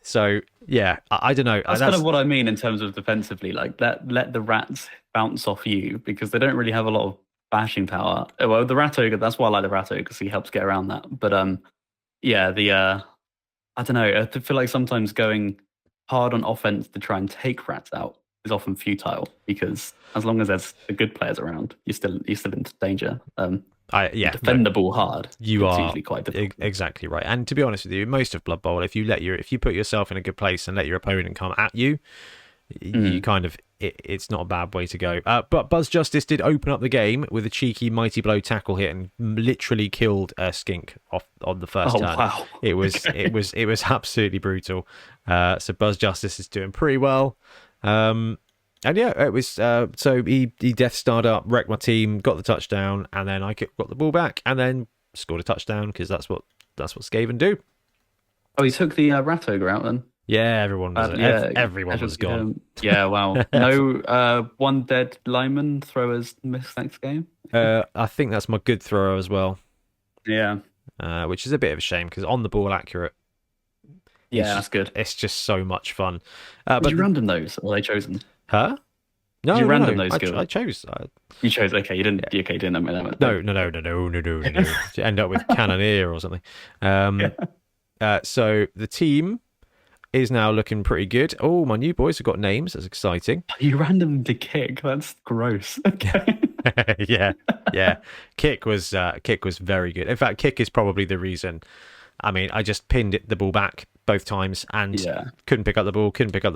So yeah, I don't know. That's kind of what I mean in terms of defensively. Like let the rats bounce off you because they don't really have a lot of bashing power. Well, the Rat Ogre, that's why I like the Rat Ogre because he helps get around that. But yeah, I don't know. I feel like sometimes going hard on offense to try and take rats out is often futile because as long as there's the good players around, you're still in danger. Defend the ball hard. It's usually quite difficult. Exactly right. And to be honest with you, most of Blood Bowl, if you put yourself in a good place and let your opponent come at you, you kind of it's not a bad way to go. But Buzz Justice did open up the game with a cheeky mighty blow tackle hit and literally killed a skink off on the first turn. Wow. It was absolutely brutal. So Buzz Justice is doing pretty well. And yeah, it was so he Death Starred up, wrecked my team, got the touchdown, and then I got the ball back and then scored a touchdown because that's what Skaven do. Oh, he took the Rat Ogre out then? Yeah, everyone was gone. Yeah, wow. No one dead lineman throwers missed next game? I think that's my good thrower as well. Yeah. Which is a bit of a shame because on the ball accurate. Yeah, that's good. It's just so much fun. Did you random those or were they chosen? Huh? No, Did you random those skills? I chose. You chose. Okay, you didn't. Yeah. Okay, you didn't. No. To end up with Cannoneer or something. So the team is now looking pretty good. Oh, my new boys have got names. That's exciting. You randomly Kick. That's gross. Okay. yeah. Kick was very good. In fact, Kick is probably the reason. I mean, I just pinned the ball back both times and couldn't pick up the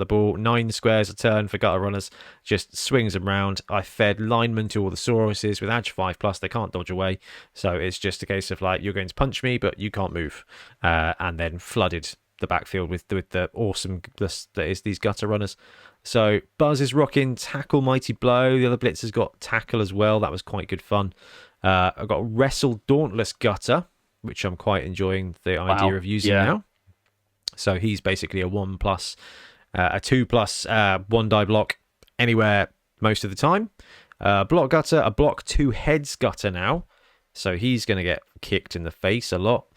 ball. 9 squares a turn for gutter runners, just swings them round. I fed linemen to all the Sauruses with Edge 5+, they can't dodge away. So it's just a case of like, you're going to punch me, but you can't move. And then flooded the backfield with the awesome that is these gutter runners. So Buzz is rocking Tackle Mighty Blow. The other Blitz has got Tackle as well. That was quite good fun. I've got Wrestle Dauntless Gutter, which I'm quite enjoying the idea of using now. So he's basically a 1+, a 2+, 1 die block anywhere most of the time. Block Gutter, a block 2 heads gutter now. So he's going to get kicked in the face a lot.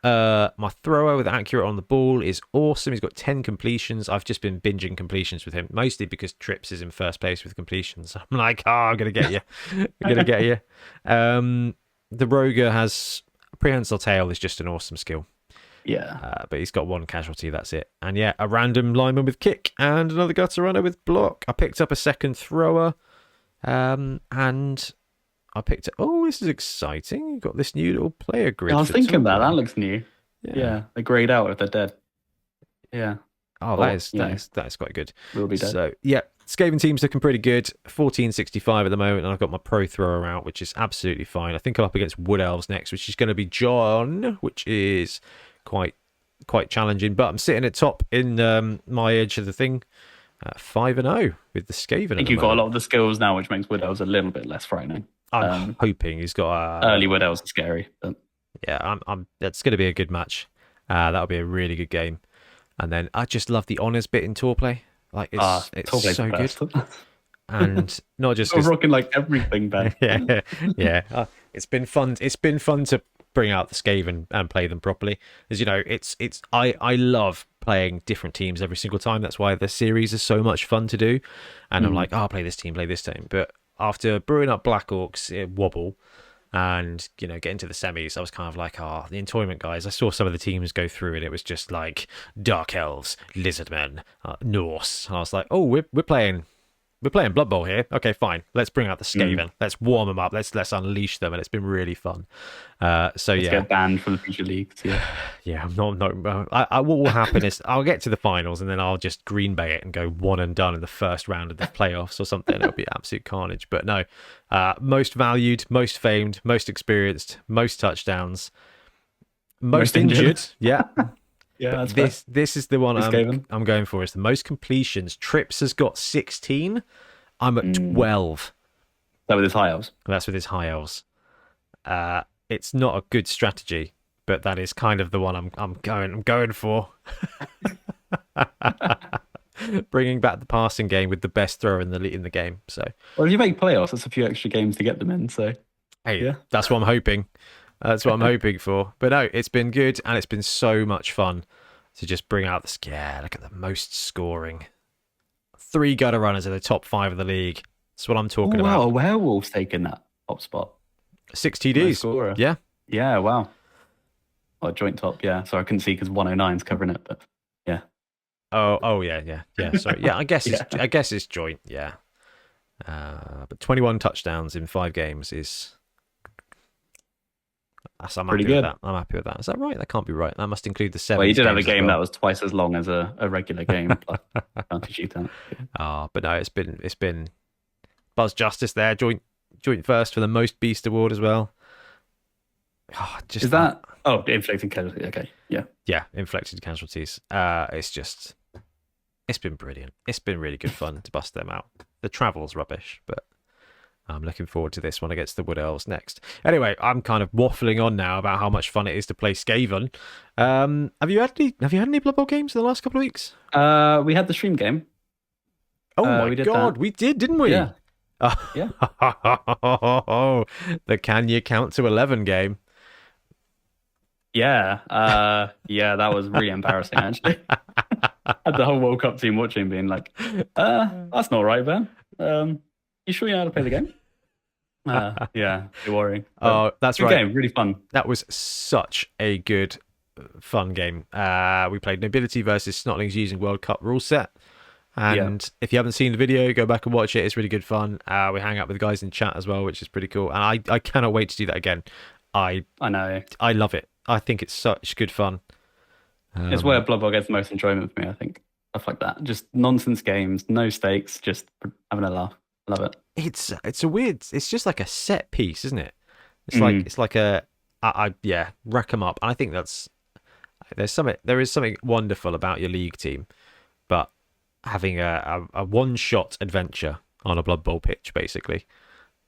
My thrower with accurate on the ball is awesome. He's got 10 completions. I've just been binging completions with him, mostly because Trips is in first place with completions. I'm like, I'm going to get you. I'm going to get you. The Roger has Prehensile Tail is just an awesome skill. Yeah. But he's got 1 casualty, that's it. And yeah, a random lineman with Kick and another gutter runner with Block. I picked up a second thrower. And I picked up... Oh, this is exciting. You've got this new little player grid. I was thinking about that. That looks new. Yeah. They grayed out if they're dead. Yeah. Oh, that is quite good. Will be dead. So, yeah, Skaven team's looking pretty good. 1465 at the moment, and I've got my pro thrower out, which is absolutely fine. I think I'm up against Wood Elves next, which is going to be John, which is quite challenging. But I'm sitting at top in my edge of the thing. 5-0 with the Skaven. I think you've got a lot of the skills now, which makes Wood Elves a little bit less frightening. I'm hoping he's got early Wood Elves are scary. But... Yeah, that's going to be a good match. That'll be a really good game. And then I just love the honors bit in tour play. Like it's so good. And not just I'm rocking like everything, Ben. yeah. It's been fun. It's been fun to bring out the Skaven and play them properly. As you know, I love playing different teams every single time. That's why the series is so much fun to do. And I'm like, I'll play this team, play this team. But after brewing up Black Orcs, Wobble, and get into the semis, I was kind of like, the Entoyment guys. I saw some of the teams go through, and it was just like Dark Elves, Lizardmen, Norse. And I was like, we're playing Blood Bowl here. Okay, fine. Let's bring out the Skaven. Let's warm them up. Let's unleash them, and it's been really fun. Let's get banned from the future leagues. Yeah. I'm not. What will happen is I'll get to the finals, and then I'll just Green Bay it and go one and done in the first round of the playoffs or something. It'll be absolute carnage. But no, most valued, most famed, most experienced, most touchdowns, most injured. Yeah. Yeah, this is the one I'm going for. Is the most completions. Trips has got 16. I'm at 12. That with his high elves. That's with his high elves. It's not a good strategy, but that is kind of the one I'm going for. Bringing back the passing game with the best thrower in the game. So, well, if you make playoffs, that's a few extra games to get them in. So, that's what I'm hoping. That's what I'm hoping for. But no, it's been good, and it's been so much fun to just bring out the scare. Look at the most scoring. 3 gutter runners in the top 5 of the league. That's what I'm talking about. Wow, a werewolf's taken that top spot. 6 TDs. Yeah. Yeah, wow. Oh, joint top, yeah. Sorry, I couldn't see because 109's covering it, but yeah. Oh, yeah. Sorry. Yeah, I guess it's joint, yeah. But 21 touchdowns in 5 games is... I'm pretty good. I'm happy with that. Is that right? That can't be right. That must include the 7. Well, you did have a game that was twice as long as a regular game. But no, it's been Buzz Justice there, joint first for the most beast award as well. Is that inflicted casualties? Okay, yeah, inflicted casualties. It's been brilliant. It's been really good fun to bust them out. The travel's rubbish, but I'm looking forward to this one against the Wood Elves next. Anyway, I'm kind of waffling on now about how much fun it is to play Skaven. Have you had any Blood Bowl games in the last couple of weeks? We had the stream game. Oh my god, we did, didn't we? Yeah. The Can You Count to 11 game. Yeah. That was really embarrassing, actually. Had the whole World Cup team watching, being like, that's not right, Ben. You sure you know how to play the game? Yeah, you're worrying. That's good right. Game, really fun. That was such a good, fun game. We played Nobility versus Snotlings using World Cup rule set. And if you haven't seen the video, go back and watch it. It's really good fun. We hang out with the guys in chat as well, which is pretty cool. And I cannot wait to do that again. I know. I love it. I think it's such good fun. It's where Blood Bowl gets the most enjoyment for me, I think. Stuff like that. Just nonsense games, no stakes, just having a laugh. Love it. It's a weird. It's just like a set piece, isn't it? It's like a rack them up. And I think there is something wonderful about your league team, but having a one shot adventure on a Blood Bowl pitch basically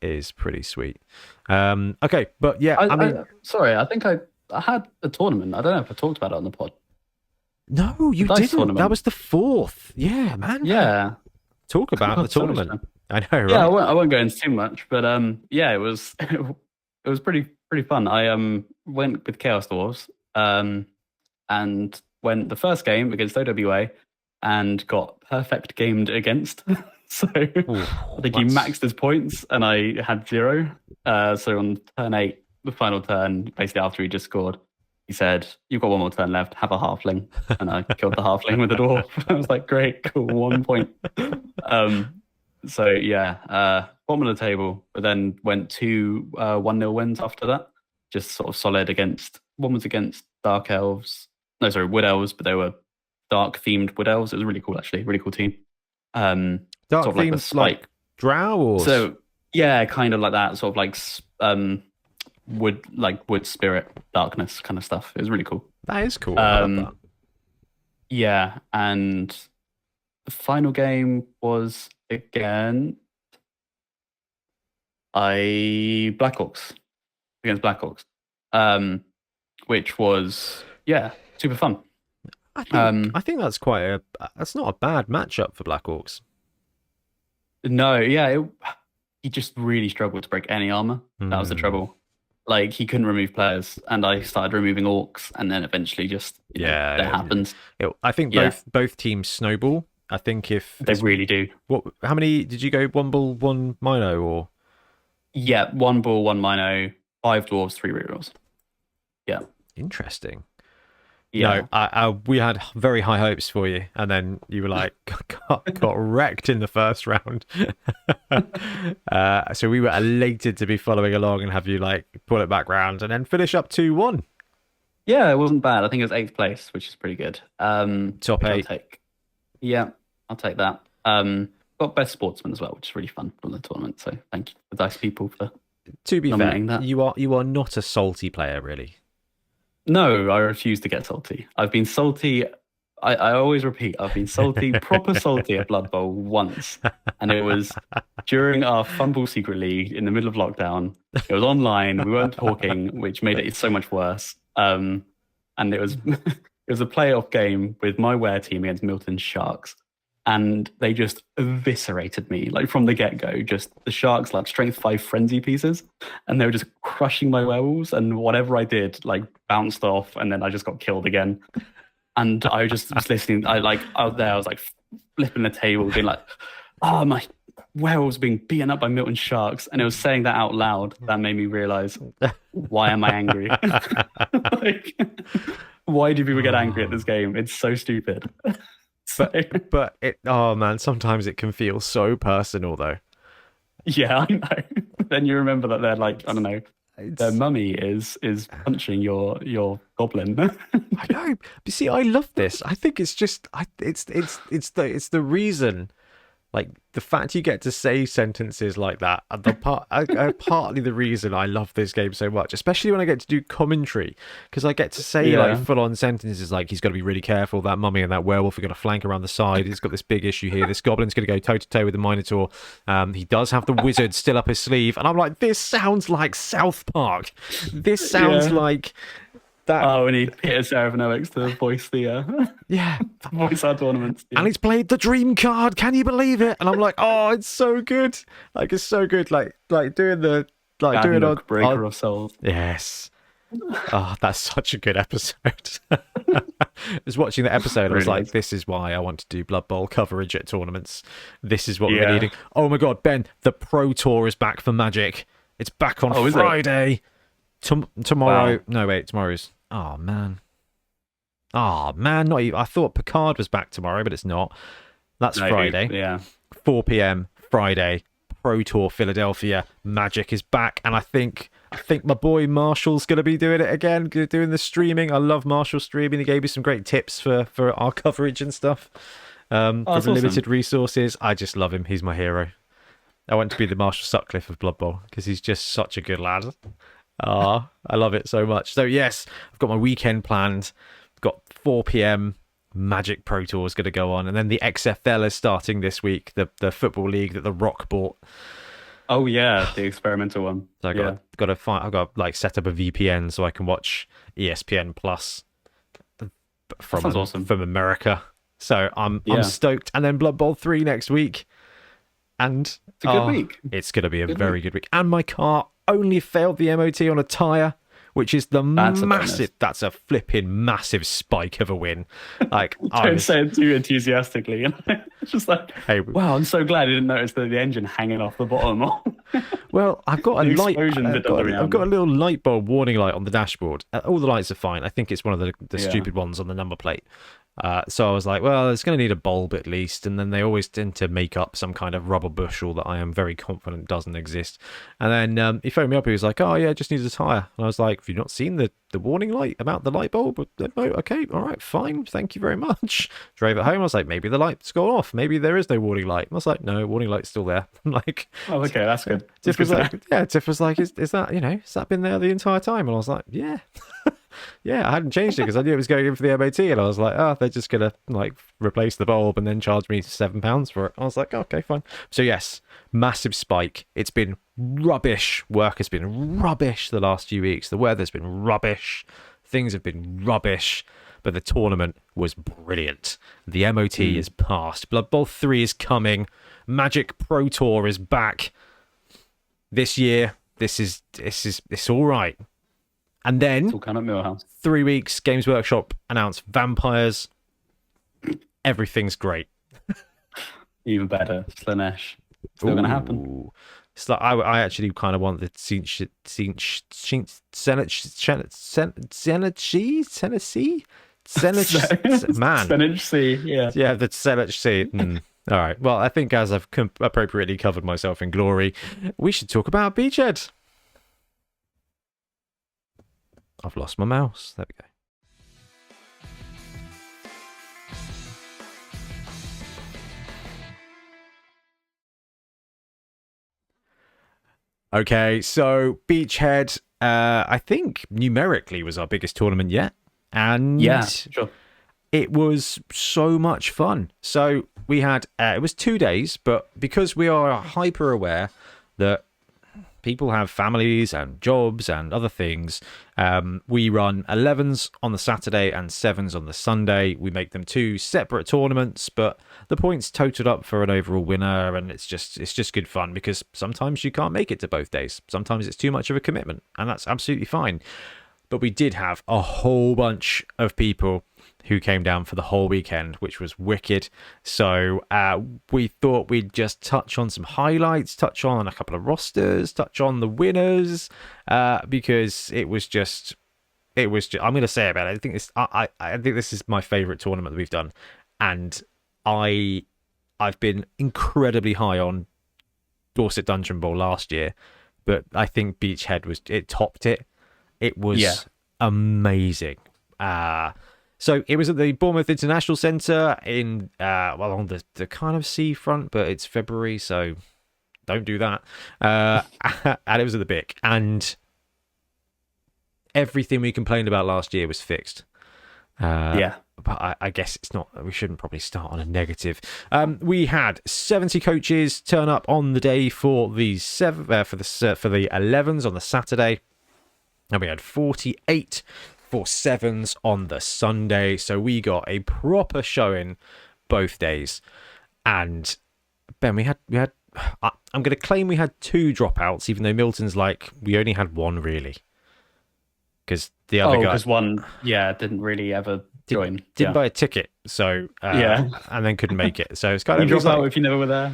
is pretty sweet. Okay, but yeah, I think I had a tournament. I don't know if I talked about it on the pod. No, you didn't. Tournament. That was the 4th. Yeah, man. Yeah. Talk about the tournament. I know, right? Yeah, I won't go into too much, but it was it was pretty fun. I went with Chaos Dwarves and went the first game against OWA and got perfect gamed against. So I think he maxed his points and I had 0. So on turn 8, the final turn, basically after he just scored, he said, "You've got one more turn left, have a halfling." And I killed the halfling with the dwarf. I was like, great, cool, 1 point. So yeah, bottom of the table, but then went 2 1-0 wins after that. Just sort of solid against, one was against Wood Elves, but they were dark themed Wood Elves. It was really cool, actually, really cool team. Dark sort of themed, like drow or? So yeah, kind of like that, sort of like wood spirit darkness kind of stuff. It was really cool. That is cool. I love that. Yeah, and the final game was against Blackhawks, against Blackhawks, which was super fun. I think that's that's not a bad matchup for Blackhawks. No, he just really struggled to break any armor. That was the trouble. Like, he couldn't remove players, and I started removing orcs, and then eventually just that happens. I think both teams snowball. I think if they really do. How many did you go? 1 bull, 1 Mino, or? Yeah, 1 bull, 1 Mino, 5 dwarves, 3 rerolls. Yeah, interesting. Yeah. No, we had very high hopes for you, and then you were like got wrecked in the first round. So we were elated to be following along and have you like pull it back round and then finish up 2-1. Yeah, it wasn't bad. I think it was 8th place, which is pretty good. Top 8. I'll take that. Got best sportsman as well, which is really fun from the tournament. So thank you, the dice people, for to be fair. that. You are not a salty player, really. No, I refuse to get salty. I've been salty. I always repeat, I've been salty, proper salty at Blood Bowl once. And it was during our Fumble Secret League in the middle of lockdown. It was online. We weren't talking, which made it so much worse. And it was a playoff game with my Ware team against Milton Sharks. And they just eviscerated me, like from the get-go. Just the Sharks, like strength 5 frenzy pieces, and they were just crushing my werewolves. And whatever I did, like bounced off, and then I just got killed again. And I just was listening. I was like flipping the table, being like, "Oh, my werewolves being beaten up by Milton Sharks," and it was saying that out loud that made me realize, why am I angry? Like, why do people get angry at this game? It's so stupid. But oh man, sometimes it can feel so personal though. Yeah, I know. Then you remember that they're like, I don't know, their mummy is punching your goblin. I know. But see, I love this. I think it's just it's the reason. Like, the fact you get to say sentences like that, and partly the reason I love this game so much, especially when I get to do commentary, because I get to say like full-on sentences like, he's got to be really careful, that mummy and that werewolf are going to flank around the side, he's got this big issue here, this goblin's going to go toe-to-toe with the Minotaur, he does have the wizard still up his sleeve, and I'm like, this sounds like South Park. This sounds like... that. Oh, we need Peter Serafinowicz to voice the voice our tournaments. Yeah. And he's played the dream card. Can you believe it? And I'm like, oh, it's so good. Like, it's so good. Like doing the doing on Breaker of Souls. Yes. Oh, that's such a good episode. I was watching the episode. I was like, this is why I want to do Blood Bowl coverage at tournaments. This is what we're needing. Oh my God, Ben, the Pro Tour is back for Magic. It's back on Friday. Tomorrow. Wow. No, wait, tomorrow's. Oh man, not even. I thought Picard was back tomorrow, but it's not. That's Friday. Yeah, 4 p.m. Friday. Pro Tour Philadelphia. Magic is back, and I think my boy Marshall's going to be doing it again, doing the streaming. I love Marshall streaming. He gave me some great tips for our coverage and stuff. For the awesome. limited resources, I just love him. He's my hero. I want to be the Marshall Sutcliffe of Blood Bowl because he's just such a good lad. I love it so much. So yes, I've got my weekend planned. I've got 4 p.m. Magic Pro Tour is going to go on, and then the XFL is starting this week. The football league that The Rock bought. Oh yeah, the experimental one. So I've got to like set up a VPN so I can watch ESPN Plus from America. So I'm stoked. And then Blood Bowl 3 next week, and it's a good week. It's going to be a very good week. And my car only failed the MOT on a tyre, which is that's a flipping massive spike of a win. Like, don't say it too enthusiastically. It's just like, hey, wow, I'm so glad I didn't notice the engine hanging off the bottom. Well, I've got a light. I've got a little light bulb warning light on the dashboard. All the lights are fine. I think it's one of the stupid ones on the number plate. So I was like, well, it's going to need a bulb at least. And then they always tend to make up some kind of rubber bushel that I am very confident doesn't exist. And then he phoned me up. He was like, oh, yeah, just needs a tyre. And I was like, have you not seen the warning light about the light bulb? No, okay, all right, fine. Thank you very much. Drove it home. I was like, maybe the light's gone off. Maybe there is no warning light. I was like, no, warning light's still there. I'm like, oh, okay, that's good. Tiff was like, is that, has that been there the entire time? And I was like, yeah. Yeah, I hadn't changed it because I knew it was going in for the MOT, and I was like, oh, they're just gonna like replace the bulb and then charge me £7 for it. I was like, oh, okay, fine. So yes, massive spike. It's been rubbish. Work has been rubbish the last few weeks. The weather's been rubbish. Things have been rubbish. But the tournament was brilliant. The MOT is passed. Blood Bowl 3 is coming. Magic Pro Tour is back this year. It's all right. And then It's all kind of Millhouse. 3 weeks, Games Workshop announced Vampires. Everything's great. Even better, Slanesh. Still going to happen. Ooh. It's like I actually kind of want the Spinach C, yeah. Yeah, the Senate C. All right. Well, I think as I've appropriately covered myself in glory, we should talk about Beachhead. I've lost my mouse. There we go. Okay, so Beachhead, I think numerically was our biggest tournament yet. And yeah, sure. It was so much fun. So we had, it was 2 days, but because we are hyper aware that people have families and jobs and other things, we run 11s on the Saturday and 7s on the Sunday. We make them 2 separate tournaments, but the points totaled up for an overall winner, and it's just good fun because sometimes you can't make it to both days. Sometimes it's too much of a commitment, and that's absolutely fine. But we did have a whole bunch of people who came down for the whole weekend, which was wicked. So we thought we'd just touch on some highlights, touch on a couple of rosters, touch on the winners, because it was just. I'm going to say about it. I think this is my favourite tournament that we've done, and I've been incredibly high on Dorset Dungeon Bowl last year, but I think Beachhead topped it. It was amazing. So it was at the Bournemouth International Centre in on the kind of seafront, but it's February, so don't do that. And it was at the Bic, and everything we complained about last year was fixed. But I guess it's not. We shouldn't probably start on a negative. We had 70 coaches turn up on the day for the 11s on the Saturday. And we had 48 for 7s on the Sunday. So we got a proper showing both days. And Ben, we had I'm going to claim we had 2 dropouts, even though Milton's like, we only had 1 really. Because the other guy... because one, didn't really ever join. Didn't buy a ticket, so... and then couldn't make it. So it's kind of... You drop out if you never were there.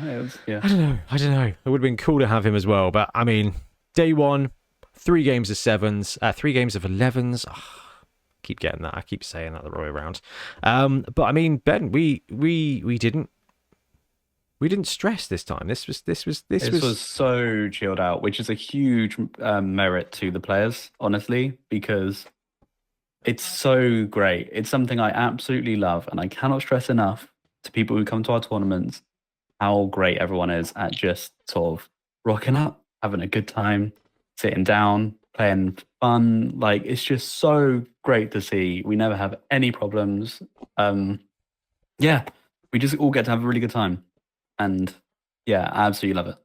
I don't know. It would have been cool to have him as well. But, I mean, day 1... 3 games of 7s, 3 games of 11s. Keep getting that. I keep saying that the right way around. But I mean, Ben, we didn't stress this time. This was so chilled out, which is a huge merit to the players, honestly, because it's so great. It's something I absolutely love, and I cannot stress enough to people who come to our tournaments how great everyone is at just sort of rocking up, having a good time, sitting down, playing fun. Like, it's just so great to see. We never have any problems. We just all get to have a really good time. And I absolutely love it.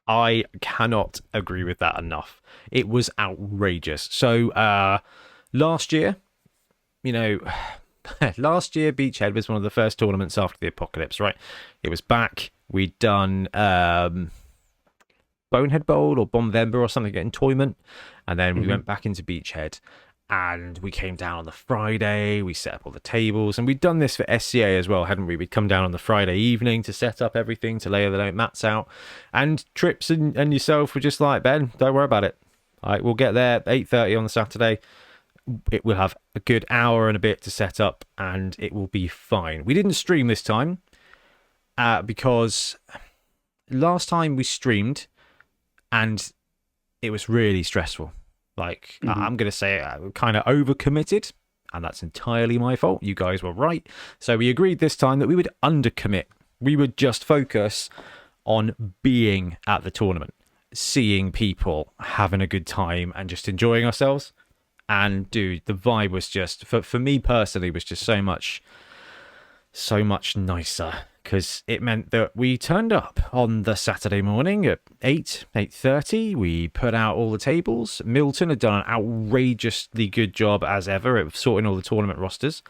I cannot agree with that enough. It was outrageous. So last year, Beachhead was one of the first tournaments after the apocalypse, right? It was back. We'd done Bonehead Bowl or Bombember or something in Toyment, and then we went back into Beachhead, and we came down on the Friday. We set up all the tables, and we'd done this for SCA as well, hadn't we? We'd come down on the Friday evening to set up everything, to lay the mats out, and Trips and yourself were just like, Ben, don't worry about it. All right, we'll get there 8:30 on the Saturday. It will have a good hour and a bit to set up, and it will be fine. We didn't stream this time because last time we streamed, and it was really stressful. Like, I'm going to say I kind of overcommitted, and that's entirely my fault. You guys were right. So we agreed this time that we would undercommit. We would just focus on being at the tournament, seeing people having a good time and just enjoying ourselves. And dude, the vibe was just for me personally was just so much nicer, because it meant that we turned up on the Saturday morning at 8:30. We put out all the tables. Milton had done an outrageously good job as ever at sorting all the tournament rosters.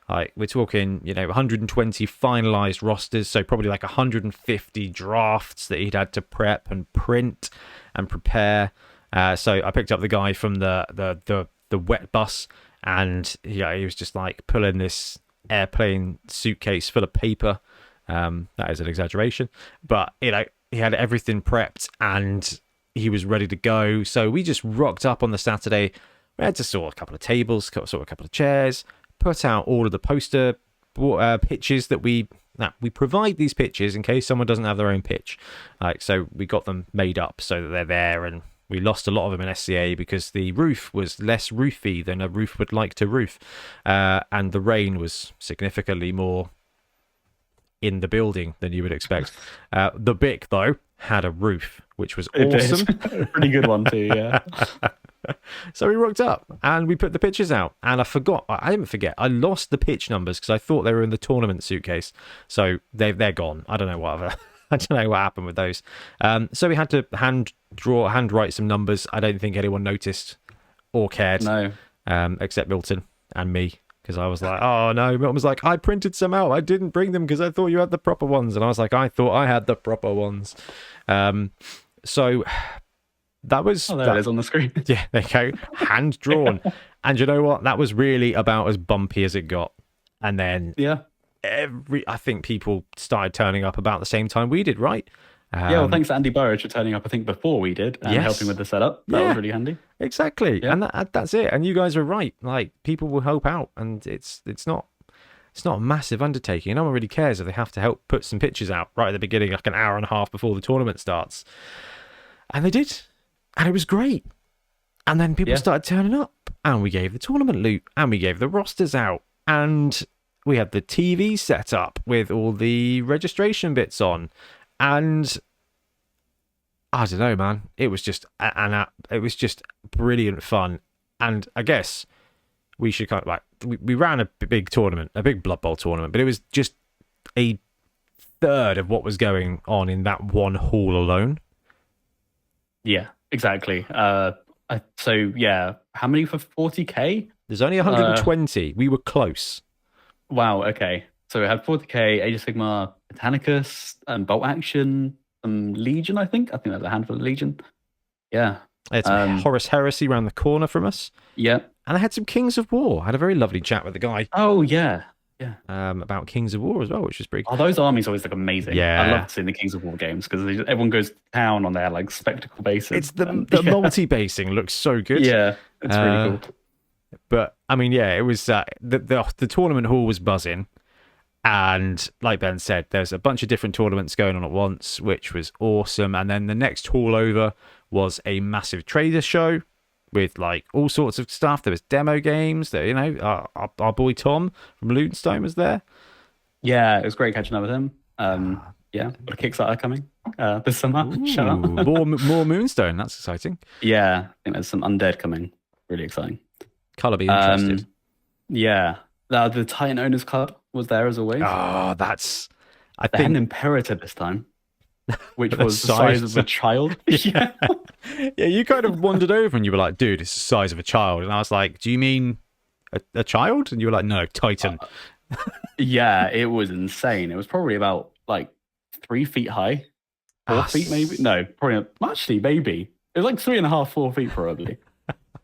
Like, we're talking, 120 finalized rosters, so probably like 150 drafts that he'd had to prep and print and prepare. So I picked up the guy from the wet bus, and he was just like pulling this airplane suitcase full of paper. That is an exaggeration, but he had everything prepped and he was ready to go. So we just rocked up on the Saturday. We had to sort a couple of tables, sort a couple of chairs, put out all of the poster pitches that we provide these pitches in case someone doesn't have their own pitch. So we got them made up so that they're there, and we lost a lot of them in SCA because the roof was less roofy than a roof would like to roof, and the rain was significantly more in the building than you would expect. The Bic, though, had a roof, which was awesome. A pretty good one too, yeah. So we rocked up and we put the pictures out, and I didn't forget, I lost the pitch numbers because I thought they were in the tournament suitcase, so they're gone. I don't know what happened with those. So we had to handwrite some numbers. I don't think anyone noticed or cared, no, except Milton and me, because I was like, oh no. Milton was like, I printed some out, I didn't bring them because I thought you had the proper ones, and I was like, I thought I had the proper ones. So that was there it is on the screen. Yeah, there you go, hand drawn. And you know what, that was really about as bumpy as it got. And then I think people started turning up about the same time we did, right? Well, thanks to Andy Burridge for turning up, I think, before we did, and helping with the setup. That was really handy. Exactly. Yeah. And that's it. And you guys are right. Like, people will help out, and it's not a massive undertaking. No one really cares if they have to help put some pictures out right at the beginning, like an hour and a half before the tournament starts. And they did. And it was great. And then people started turning up, and we gave the tournament loot, and we gave the rosters out, and we had the TV set up with all the registration bits on. And I don't know, man. It was just brilliant fun. And I guess we should kind of like, we ran a big tournament, a big Blood Bowl tournament, but it was just a third of what was going on in that one hall alone. Yeah, exactly. How many for 40k? There's only 120. We were close. Wow, okay. So we had 40k, Age of Sigmar, Britannicus, and Bolt Action, Legion, I think. There's a handful of Legion. Yeah. I had some Horus Heresy around the corner from us. Yeah. And I had some Kings of War. I had a very lovely chat with the guy. Oh, yeah. Yeah. About Kings of War as well, which was pretty cool. Oh, those armies always look amazing. Yeah. I love seeing the Kings of War games because everyone goes to town on their like spectacle bases. It's the multi-basing looks so good. Yeah, it's really cool. But I mean, yeah, it was the tournament hall was buzzing. And like Ben said, there's a bunch of different tournaments going on at once, which was awesome. And then the next hall over was a massive trader show with like all sorts of stuff. There was demo games. That our boy Tom from Lutonstone was there. Yeah, it was great catching up with him. Got a Kickstarter coming this summer. Shout out. more Moonstone. That's exciting. Yeah, I think there's some undead coming. Really exciting. Colour be interested. Yeah, the Titan Owners Club was there as always. Oh, they had an Imperator this time, which was the size of a child. Yeah. Yeah, you kind of wandered over and you were like, dude, it's the size of a child. And I was like, do you mean a child? And you were like, no, Titan. Yeah, it was insane. It was probably about like 3 feet high. 4 feet maybe? No, probably not. Actually, maybe. It was like 3.5, 4 feet probably.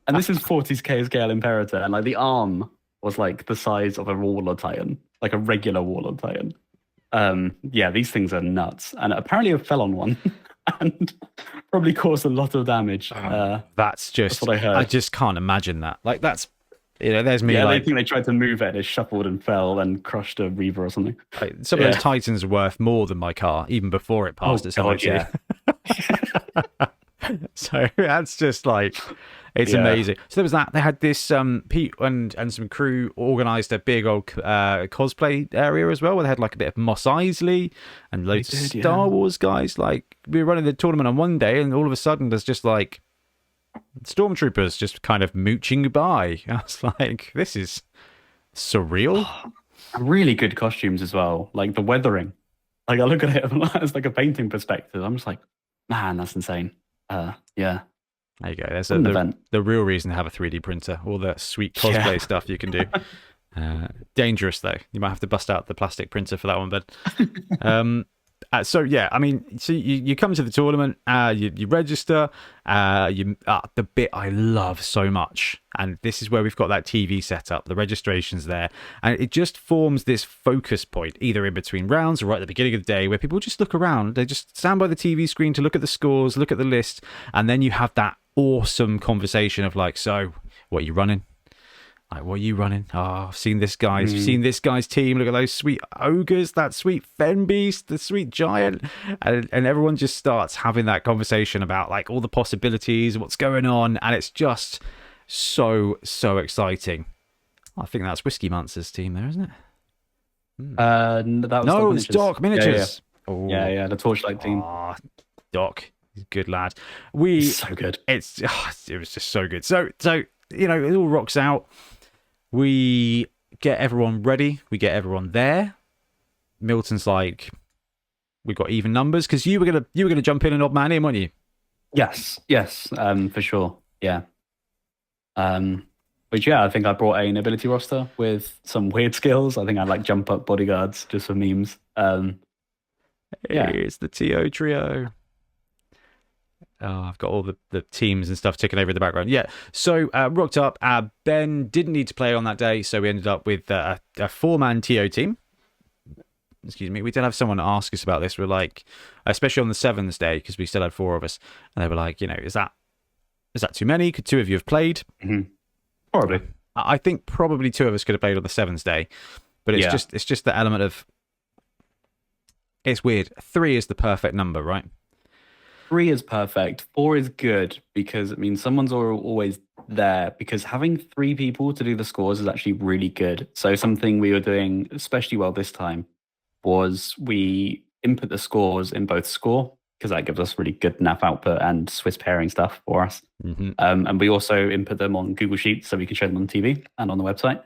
And this is 40k scale Imperator. And like the arm was like the size of a Warlord Titan, like a regular Warlord Titan. These things are nuts. And apparently it fell on one and probably caused a lot of damage. That's what I heard. I just can't imagine that. Like that's, there's me. Yeah, like, they think they tried to move it and it shuffled and fell and crushed a Reaver or something. Like, some of those Titans are worth more than my car, even before it passed its MOT. Yeah. So that's just like, it's amazing. So there was that. They had this Pete and some crew organised a big old cosplay area as well, where they had like a bit of Mos Eisley and loads of Star Wars guys. Like, we were running the tournament on one day, and all of a sudden there's just like Stormtroopers just kind of mooching by. I was like, this is surreal. Really good costumes as well. Like the weathering. Like I look at it as like a painting perspective. I'm just like, man, that's insane. Yeah. There you go. There's What an event. the real reason to have a 3D printer. All the sweet cosplay stuff you can do. Dangerous though. You might have to bust out the plastic printer for that one, but so yeah, I mean, so you come to the tournament, you register, the bit I love so much, and this is where we've got that TV set up, the registration's there, and it just forms this focus point, either in between rounds or right at the beginning of the day, where people just look around, they just stand by the TV screen to look at the scores, look at the list, and then you have that awesome conversation of like, so, what are you running? Like, what are you running? Oh, I've seen this guy's. You've seen this guy's team. Look at those sweet ogres, that sweet fen beast, the sweet giant, and everyone just starts having that conversation about like all the possibilities, what's going on, and it's just so exciting. I think that's Whiskey Monster's team there, isn't it? That was No, it's Doc Miniatures. Yeah, the Torchlight team. Oh, Doc, he's a good lad. So good. It was just so good. So you know, it all rocks out. We get everyone ready. We get everyone there. Milton's like, we've got even numbers because you were gonna jump in an odd man in, weren't you? Yes, for sure. Yeah. Which I think I brought a nobility roster with some weird skills. I think I'd like jump up bodyguards just for memes. It's the TO trio. Oh, I've got all the teams and stuff ticking over in the background. Yeah, so rocked up. Ben didn't need to play on that day, so we ended up with a 4-man TO team. Excuse me. We did have someone ask us about this. We're like, especially on the Sevens day, because we still had 4 of us, and they were like, you know, is that too many? Could 2 of you have played? Mm-hmm. Probably. I think probably 2 of us could have played on the Sevens day, but it's just the element of, it's weird. 3 is the perfect number, right? 3 is perfect. 4 is good because it means someone's always there, because having 3 people to do the scores is actually really good. So something we were doing especially well this time was we input the scores in both score, because that gives us really good NAF output and Swiss pairing stuff for us. Mm-hmm. And we also input them on Google Sheets so we can show them on TV and on the website,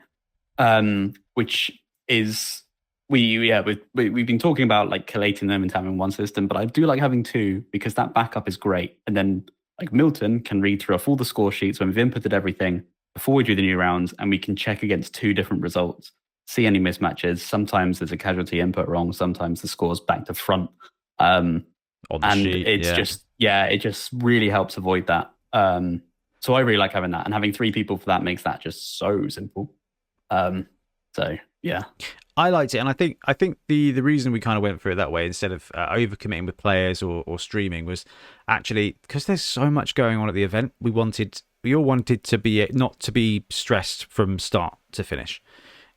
which is... We've been talking about like collating them and having one system, but I do like having 2 because that backup is great. And then like Milton can read through all the score sheets when we've inputted everything before we do the new rounds, and we can check against 2 different results, see any mismatches. Sometimes there's a casualty input wrong. Sometimes the score's back to front. On the sheet, it just really helps avoid that. So I really like having that, and having 3 people for that makes that just so simple. So yeah. I liked it, and I think the reason we kind of went through it that way instead of overcommitting with players or streaming was actually because there's so much going on at the event. We all wanted to be not to be stressed from start to finish,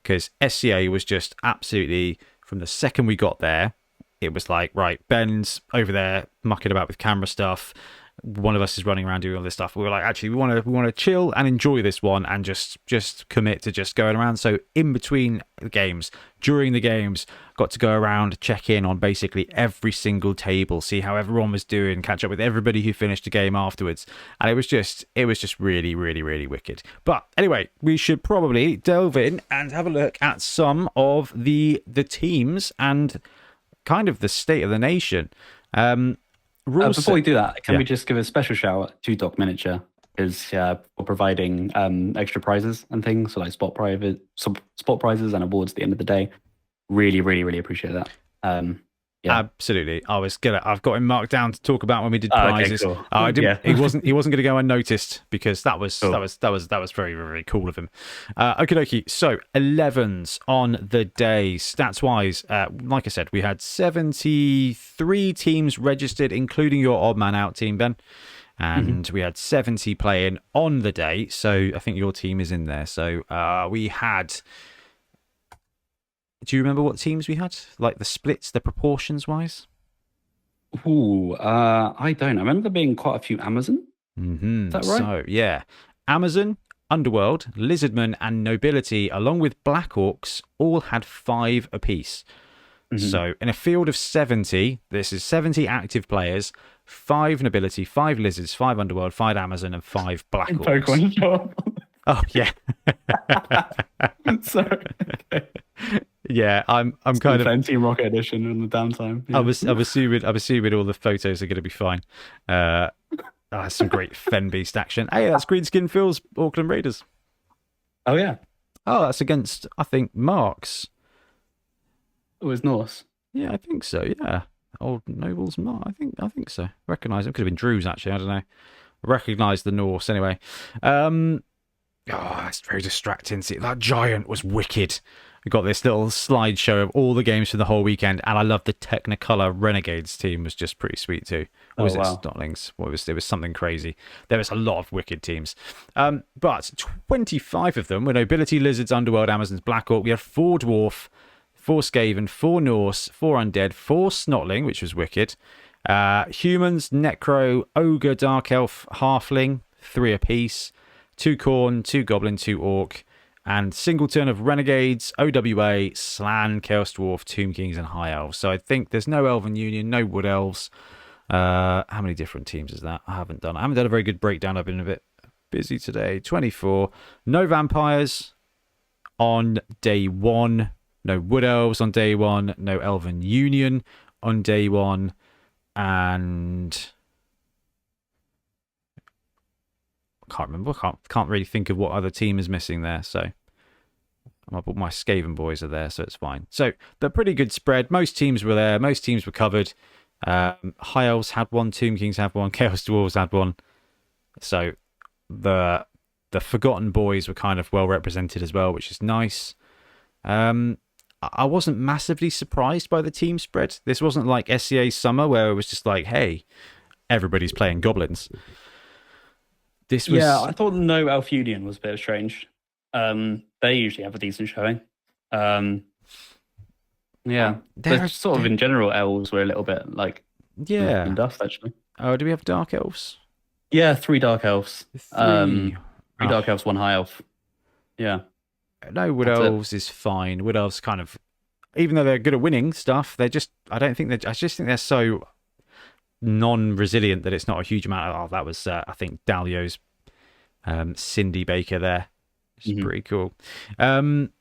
because SCA was just absolutely, from the second we got there, it was like, right, Ben's over there mucking about with camera stuff. One of us is running around doing all this stuff. We were like, actually, we want to chill and enjoy this one and just commit to just going around. So in between the games, during the games, got to go around, check in on basically every single table, see how everyone was doing, catch up with everybody who finished the game afterwards. And it was just really, really, really wicked. But anyway, we should probably delve in and have a look at some of the teams and kind of the state of the nation. Before we do that, can we just give a special shout out to Doc Miniature, because for providing extra prizes and things, so like spot prizes and awards at the end of the day. Really, really, really appreciate that. Absolutely. I've got him marked down to talk about when we did prizes. Okay, cool. I didn't. He wasn't going to go unnoticed, because that was very, very cool of him. Okie dokie. So 11s on the day. Stats wise, like I said, we had 73 teams registered, including your odd man out team, Ben. And we had 70 playing on the day. So I think your team is in there. So we had... Do you remember what teams we had? Like the splits, the proportions wise? I don't. I remember there being quite a few Amazon. Mm-hmm. Is that right? So, yeah. Amazon, Underworld, Lizardmen, and Nobility, along with Black Orcs, all had 5 apiece. So in a field of 70, this is 70 active players, 5 nobility, 5 lizards, 5 underworld, 5 Amazon, and 5 black orcs. Pokemon show up. Oh yeah. Sorry. Okay. Yeah, I'm kind of Team Rocket Edition in the downtime. Yeah. I'm assuming all the photos are going to be fine. Some great Fen Beast action. Hey, that's Greenskin Phil's Auckland Raiders. Oh yeah. Oh, that's against, I think, Mark's. It was Norse. Yeah, I think so. Yeah, Old Noble's Mark. I think so. Recognise it. Could have been Drew's actually. I don't know. Recognise the Norse anyway. It's very distracting. See, that giant was wicked. We got this little slideshow of all the games for the whole weekend, and I love the Technicolor Renegades team was just pretty sweet too. Or was it Snotlings? It was something crazy. There was a lot of wicked teams. But 25 of them were Nobility, Lizards, Underworld, Amazons, Black Orc. We had 4 Dwarf, 4 Skaven, 4 Norse, 4 Undead, 4 Snotling, which was wicked. Humans, Necro, Ogre, Dark Elf, Halfling, 3 apiece. 2 Khorne, 2 Goblin, 2 Orc. And singleton of Renegades, OWA, Slan, Chaos Dwarf, Tomb Kings, and High Elves. So I think there's no Elven Union, no Wood Elves. How many different teams is that? I haven't done a very good breakdown. I've been a bit busy today. 24. No Vampires on day 1. No Wood Elves on day 1. No Elven Union on day 1. And I can't remember. Can't really think of what other team is missing there. So my Skaven boys are there, so it's fine. So they're pretty good spread. Most teams were there. Most teams were covered. High Elves had 1. Tomb Kings had 1. Chaos Dwarves had 1. So the Forgotten Boys were kind of well represented as well, which is nice. I wasn't massively surprised by the team spread. This wasn't like SCA Summer where it was just like, hey, everybody's playing goblins. This was... Yeah, I thought no Elf Union was a bit strange. They usually have a decent showing. Yeah, they're sort of in general, elves were a little bit like in dust actually. Oh, do we have Dark Elves? Yeah, 3 Dark Elves. 3 Dark Elves, 1 High Elf. Yeah. No, Wood Elves is fine. Wood Elves kind of, even though they're good at winning stuff, I just think they're so non-resilient that it's not a huge amount of, that was, I think, Dalio's Cindy Baker there. Which is pretty cool. And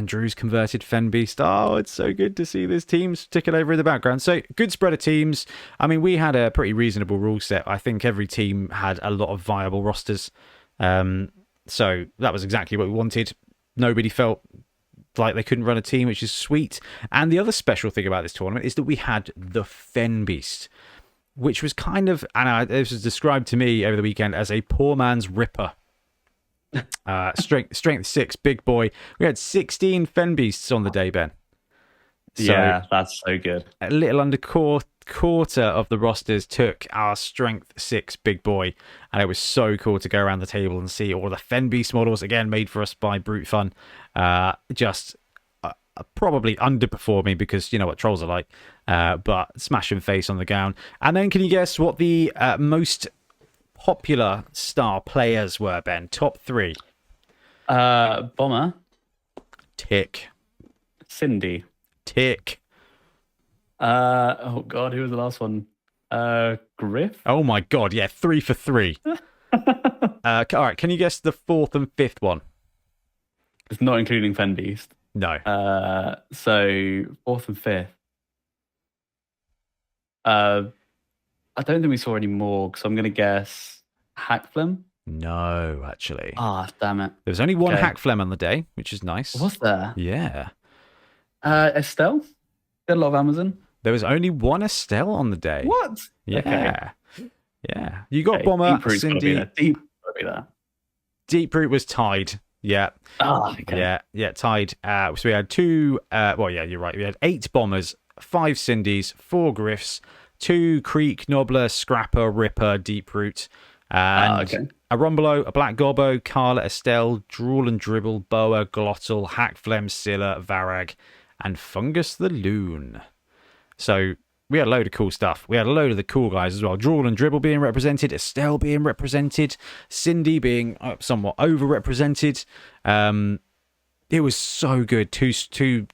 Drew's converted Fen Beast. Oh, it's so good to see this teams ticking over in the background. So, good spread of teams. I mean, we had a pretty reasonable rule set. I think every team had a lot of viable rosters. So, that was exactly what we wanted. Nobody felt like they couldn't run a team, which is sweet. And the other special thing about this tournament is that we had the Fen Beast, which was kind of, and this was described to me over the weekend as a poor man's Ripper. Strength 6, big boy. We had 16 Fen Beasts on the day, Ben. So yeah, that's so good. A little under quarter of the rosters took our Strength 6 big boy, and it was so cool to go around the table and see all the Fen Beast models, again made for us by Brute Fun. Just probably underperforming because you know what trolls are like, but smashing face on the gown. And then can you guess what the most popular star players were, Ben? Top 3. Bomber. Tick. Cindy. Tick. Oh god, who was the last one? Griff. Oh my god, yeah, 3 for 3. All right, can you guess the 4th and 5th one? It's not including Fen Beast. No. So 4th and 5th. I don't think we saw any more, so I'm going to guess Hackflem. No, actually. Ah, damn it. There was only one Hackflem on the day, which is nice. Was there? Yeah. Estelle? Did a lot of Amazon. There was only one Estelle on the day. What? Yeah. Okay. Yeah. You got Bomber, Cindy. Deep be there. Deep Root was tied. Yeah. Oh, okay. Yeah, tied. So we had 2, well, yeah, you're right. We had 8 Bombers, 5 Cindies, 4 Griffs, 2 Creek, Nobbler, Scrapper, Ripper, Deep Root, and a Rumbelow, a Black Gobbo, Carla, Estelle, Drool and Dribble, Boa, Glottal, Hackflem, Scylla, Varag, and Fungus the Loon. So we had a load of cool stuff. We had a load of the cool guys as well. Drool and Dribble being represented, Estelle being represented, Cindy being somewhat overrepresented. It was so good. Two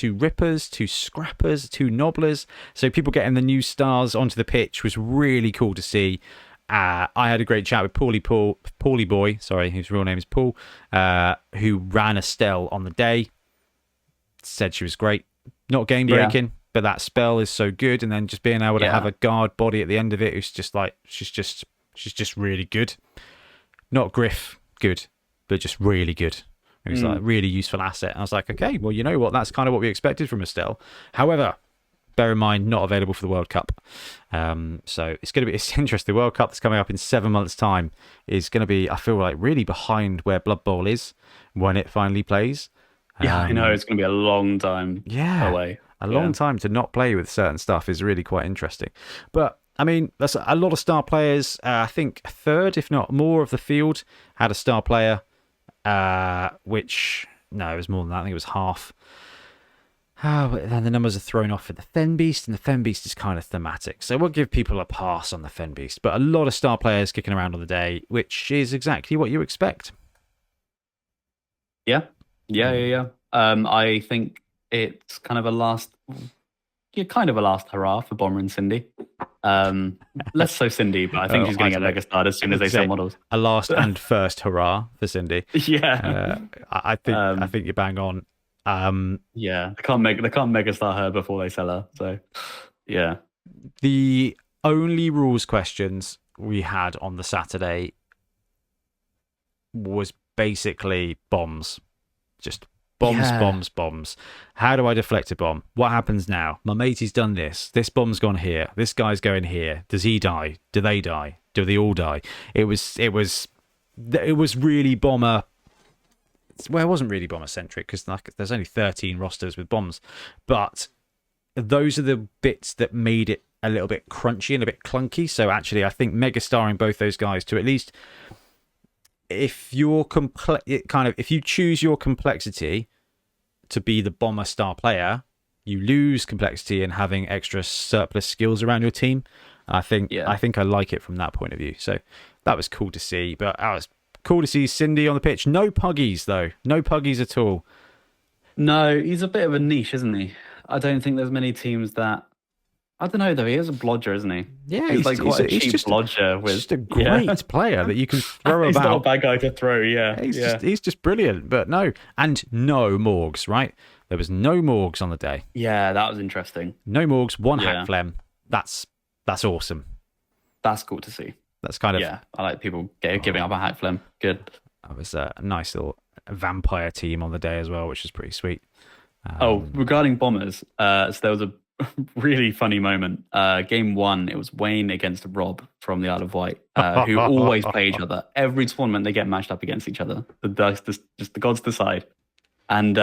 rippers, two scrappers, two nobblers. So people getting the new stars onto the pitch was really cool to see. I had a great chat with Paulie Boy, sorry, whose real name is Paul, who ran Estelle on the day. Said she was great. Not game breaking, but that spell is so good. And then just being able to have a guard body at the end of it, who's just like, she's just really good. Not Griff good, but just really good. It was like a really useful asset. And I was like, okay, well, you know what? That's kind of what we expected from Estelle. However, bear in mind, not available for the World Cup. So it's interesting. The World Cup that's coming up in 7 months' time is going to be, I feel like, really behind where Blood Bowl is when it finally plays. Yeah, I know. It's going to be a long time away. A long time to not play with certain stuff is really quite interesting. But, I mean, that's a lot of star players. I think a third, if not more, of the field had a star player. Which, no, it was more than that. I think it was half. But then the numbers are thrown off for the Fen Beast, and the Fen Beast is kind of thematic. So we'll give people a pass on the Fen Beast. But a lot of star players kicking around on the day, which is exactly what you expect. Yeah. I think it's kind of a last hurrah for Bomber and Cindy. Less so Cindy, but I think she's going to get Megastarred as soon as they sell models. A last and first hurrah for Cindy. Yeah, I think you're bang on. Yeah, they can't Megastar her before they sell her. So, yeah. The only rules questions we had on the Saturday was basically bombs, just bombs. How do I deflect a bomb? What happens now? My matey's done this. This bomb's gone here. This guy's going here. Does he die? Do they die? Do they all die? It was really bomber. Well, it wasn't really bomber centric because there's only 13 rosters with bombs, but those are the bits that made it a little bit crunchy and a bit clunky. So actually, I think mega starring both those guys to at least, if you're if you choose your complexity to be the bomber star player, you lose complexity in having extra surplus skills around your team. I think I like it from that point of view. So that was cool to see. But it was cool to see Cindy on the pitch. No puggies though. No puggies at all. No, he's a bit of a niche, isn't he? I don't think there's many teams that. I don't know though. He is a blodger, isn't he? Yeah, he's like quite a cheap blodger. With just a great player that you can throw he's about. He's not a bad guy to throw. Yeah, he's just brilliant. But no, and no Morgs. Right, there was no Morgs on the day. Yeah, that was interesting. No Morgs, one hack phlegm. That's awesome. That's cool to see. That's kind of I like people giving up a hack phlegm. Good. That was a nice little vampire team on the day as well, which is pretty sweet. Regarding bombers, so there was a really funny moment. Game 1, it was Wayne against Rob from the Isle of Wight, who always play each other. Every tournament they get matched up against each other. Just the gods decide. And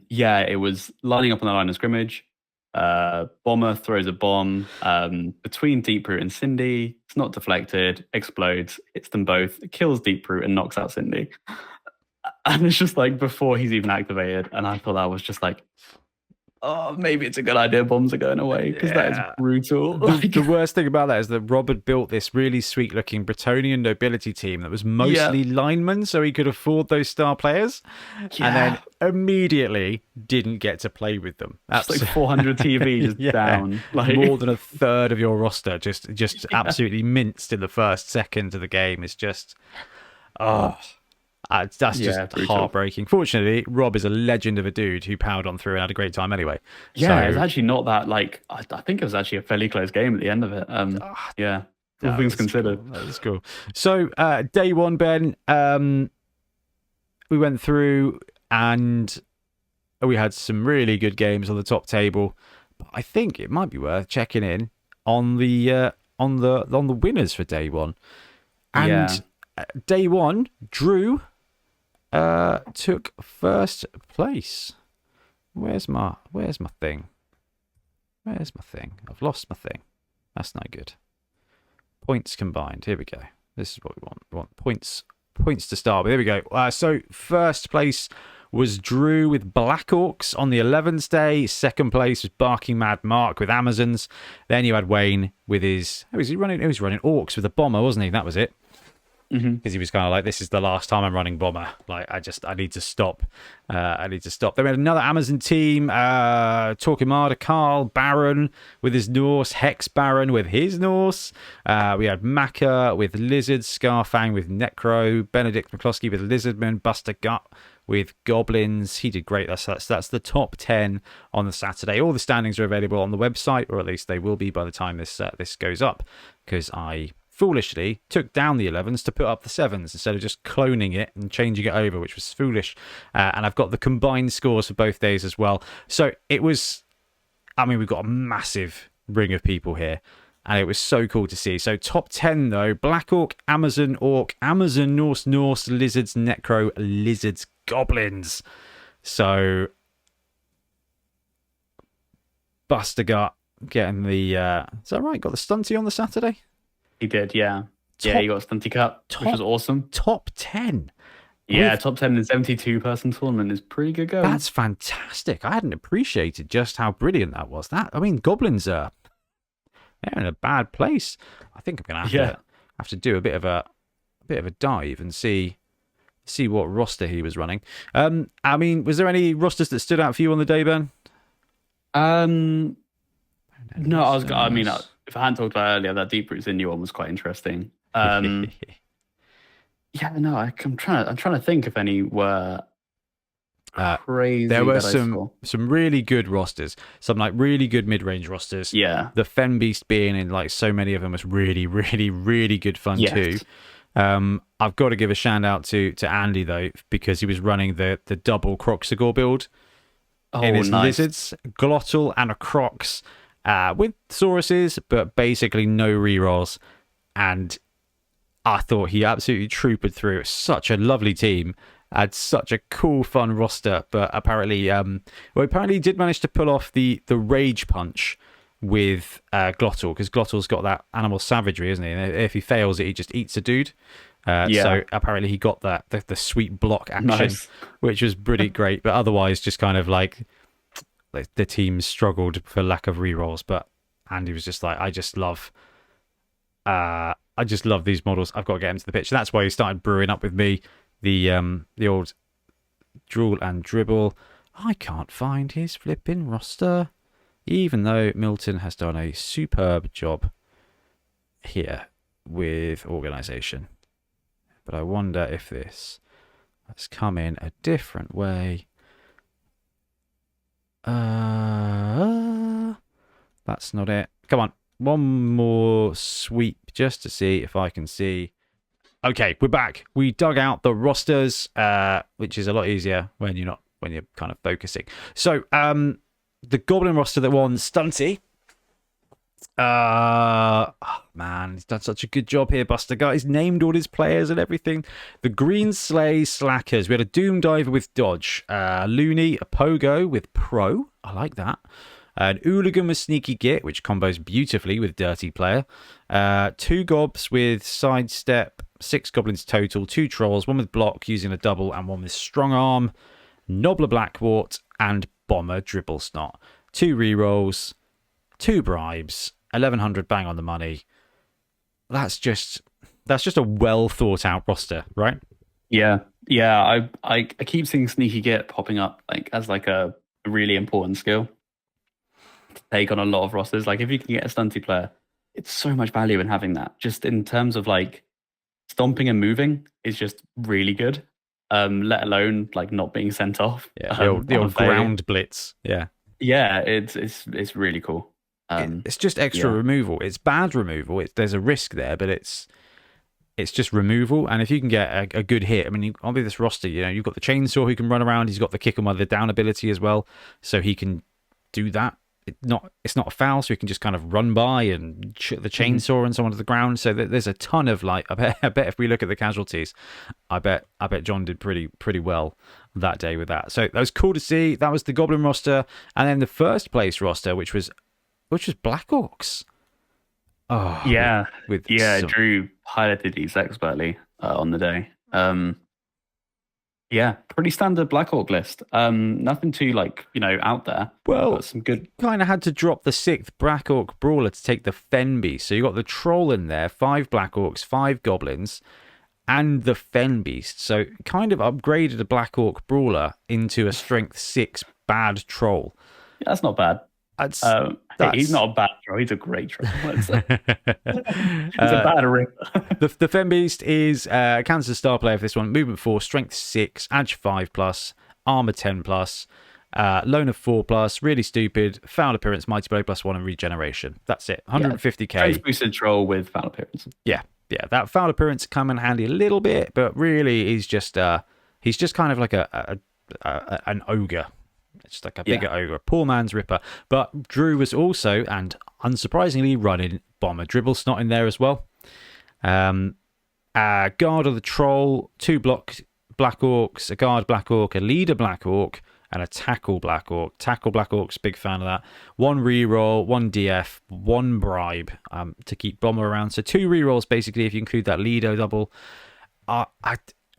it was lining up on the line of scrimmage. Bomber throws a bomb between Deeproot and Cindy. It's not deflected, explodes, hits them both, kills Deeproot and knocks out Cindy. And it's just like before he's even activated. And I thought that was just like, oh, maybe it's a good idea bombs are going away because that is brutal. The worst thing about that is that Rob had built this really sweet looking Bretonian nobility team that was mostly linemen, so he could afford those star players, and then immediately didn't get to play with them. That's like 400 TV just down. Like more than a third of your roster just absolutely minced in the first second of the game. It's just that's just heartbreaking. Fortunately, Rob is a legend of a dude who powered on through and had a great time anyway. Yeah, it was actually not that, like, I think it was actually a fairly close game at the end of it. All things considered. Cool. That was cool. So, day 1, Ben, we went through and we had some really good games on the top table. But I think it might be worth checking in on the winners for day 1. And day 1, Drew took first place. Where's my thing? I've lost my thing. That's not good. Points combined. Here we go. This is what we want. We want points to start with. Here we go. So first place was Drew with Black Orcs on the 11th day. Second place was Barking Mad Mark with Amazons. Then you had Wayne with his... He was running Orcs with a bomber, wasn't he? That was it. because he was kind of like, this is the last time I'm running Bomber. Like, I need to stop. Then we had another Amazon team, Torquemada, Carl, Baron with his Norse, Hex Baron with his Norse. We had Maka with Lizard, Scarfang with Necro, Benedict McCloskey with Lizardman, Buster Gut with Goblins. He did great. That's the top 10 on the Saturday. All the standings are available on the website, or at least they will be by the time this goes up, because I foolishly took down the 11s to put up the 7s instead of just cloning it and changing it over, which was foolish. And I've got the combined scores for both days as well. So it was, we've got a massive ring of people here, and it was so cool to see. So top 10 though: Black Orc, Amazon Orc, Amazon Norse, Lizards, Necro, Lizards, Goblins. So Buster Gut getting the is that right? Got the stunty on the Saturday? He did, yeah. He got a stunty cut, which was awesome. Top 10. Yeah, top 10 in a 72-person tournament is pretty good going. That's fantastic. I hadn't appreciated just how brilliant that was. Goblins are, they're in a bad place. I think I'm gonna have to do a bit of a dive and see what roster he was running. Was there any rosters that stood out for you on the day, Ben? No, if I hadn't talked about earlier, that Deep Roots India one was quite interesting. I'm trying to think if any were crazy. There were some really good rosters, some like really good mid-range rosters. Yeah, the Fen Beast being in like so many of them was really, really, really good fun too. I've got to give a shout out to Andy though, because he was running the double Croxagore build in his Lizards, Glottal, and a Crocs with Sauruses, but basically no rerolls. And I thought he absolutely troopered through. It's such a lovely team. Had such a cool, fun roster. But apparently, he did manage to pull off the Rage Punch with Glottal, because Glottal's got that animal savagery, isn't he? And if he fails it, he just eats a dude. So apparently he got the sweet block action, which was pretty great. But otherwise, just kind of like the team struggled for lack of rerolls. But Andy was just like, I just love these models. I've got to get him to the pitch. And that's why he started brewing up with me the old Drool and Dribble. I can't find his flipping roster, even though Milton has done a superb job here with organisation. But I wonder if this has come in a different way. That's not it. Come on. One more sweep just to see if I can see. Okay, we're back. We dug out the rosters, which is a lot easier when you're kind of focusing. So, the Goblin roster that won Stunty. Man, he's done such a good job here, Buster Gut. He's named all his players and everything. The Green Sleigh Slackers. We had a Doom Diver with Dodge, Looney, a Pogo with Pro. I like that. An Hooligan with Sneaky Git, which combos beautifully with Dirty Player. 2 Gobs with Sidestep. 6 Goblins total. 2 Trolls. 1 with Block using a double, and 1 with Strong Arm. Nobbler Blackwart and Bomber Dribble Snot. 2 rerolls. 2 bribes. 1100 bang on the money. That's just a well thought out roster, right? Yeah. I keep seeing Sneaky Git popping up as a really important skill to take on a lot of rosters. Like, if you can get a stunty player, it's so much value in having that. Just in terms of stomping and moving is just really good. Let alone not being sent off. Yeah, the old ground blitz. Yeah. Yeah, it's really cool. It's just extra removal. It's bad removal. There's a risk there, but it's just removal. And if you can get a good hit, on this roster, you've got the chainsaw who can run around. He's got the kick on the down ability as well, so he can do that. It's not a foul, so he can just kind of run by and shoot the chainsaw and someone to the ground. So there's a ton of I bet if we look at the casualties, I bet John did pretty well that day with that. So that was cool to see. That was the Goblin roster, and then the first place roster, which was Black Orcs. Oh yeah, Drew highlighted these expertly on the day. Yeah, pretty standard Black Orc list. Nothing too out there. Well, but some good. Kind of had to drop the 6th Black Orc brawler to take the Fen Beast. So you got the Troll in there, 5 Black Orcs, 5 Goblins, and the Fen Beast. So kind of upgraded a Black Orc Brawler into a Strength 6 bad troll. Yeah, that's not bad. Hey, he's not a bad troll. He's a great troll. He's a bad ripper. The Fen Beast is Kansas star player for this one. Movement 4, Strength 6, Edge 5+, Armor 10+, Loner 4+, really stupid, foul appearance, Mighty Blow +1, and regeneration. That's it. 150k. Strength boosted troll with foul appearance. Yeah. That foul appearance come in handy a little bit, but really he's just kind of like an ogre. It's like a bigger ogre, a poor man's ripper. But Drew was also, and unsurprisingly, running Bomber Dribble's not in there as well. Guard of the Troll, 2 block Black Orcs, a guard Black Orc, a leader Black Orc, and a tackle Black Orc. Tackle Black Orc's big fan of that. 1 reroll, 1 DF, 1 bribe to keep Bomber around. So 2 rerolls basically if you include that Lido double.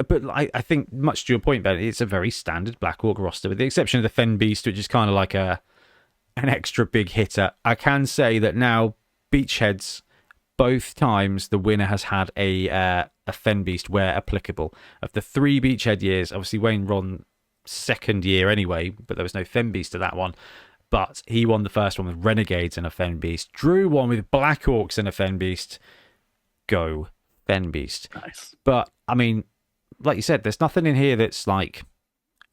But I think, much to your point, Ben, it's a very standard Black Orc roster, with the exception of the Fen Beast, which is kind of like an extra big hitter. I can say that now Beachheads, both times the winner has had a Fen Beast where applicable. Of the 3 Beachhead years, obviously Wayne won second year anyway, but there was no Fen Beast to that one. But he won the first one with Renegades and a Fen Beast. Drew won with Black Orcs and a Fen Beast. Go Fen Beast. Nice. But, I mean, like you said, there's nothing in here that's like,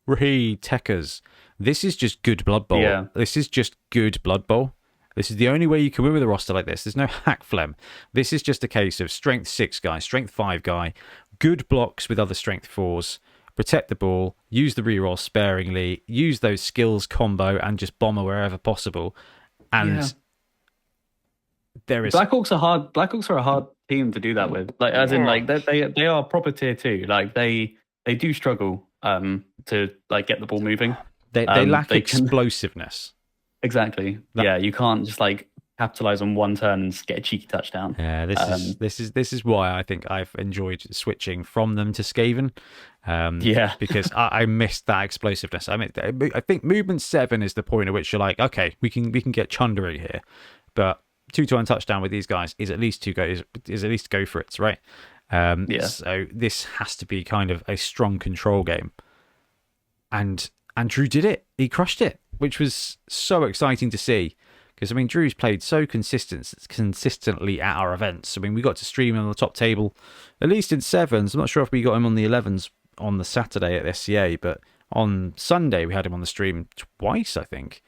techers. This is just good Blood Bowl. Yeah. This is just good Blood Bowl. This is the only way you can win with a roster like this. There's no hack phlegm. This is just a case of Strength 6 guy, Strength 5 guy, good blocks with other Strength 4s, protect the ball, use the reroll sparingly, use those skills combo, and just bomber wherever possible. And there is Black Orcs are a hard team to do that with. Like, as in, like they are proper tier 2. Like they do struggle to like get the ball moving. They lack explosiveness. Exactly. Yeah, you can't just like capitalize on one turn and get a cheeky touchdown. Yeah, this is why I think I've enjoyed switching from them to Skaven. Because I missed that explosiveness. I mean, I think movement 7 is the point at which you're like, okay, we can get Chundering here, but 2-to-1 touchdown with these guys is at least go for it, right? So this has to be kind of a strong control game, and Drew did it. He crushed it, which was so exciting to see. Because, I mean, Drew's played so consistently at our events. I mean, we got to stream him on the top table, at least in 7s. I'm not sure if we got him on the 11s on the Saturday at SCA, but on Sunday we had him on the stream twice, I think.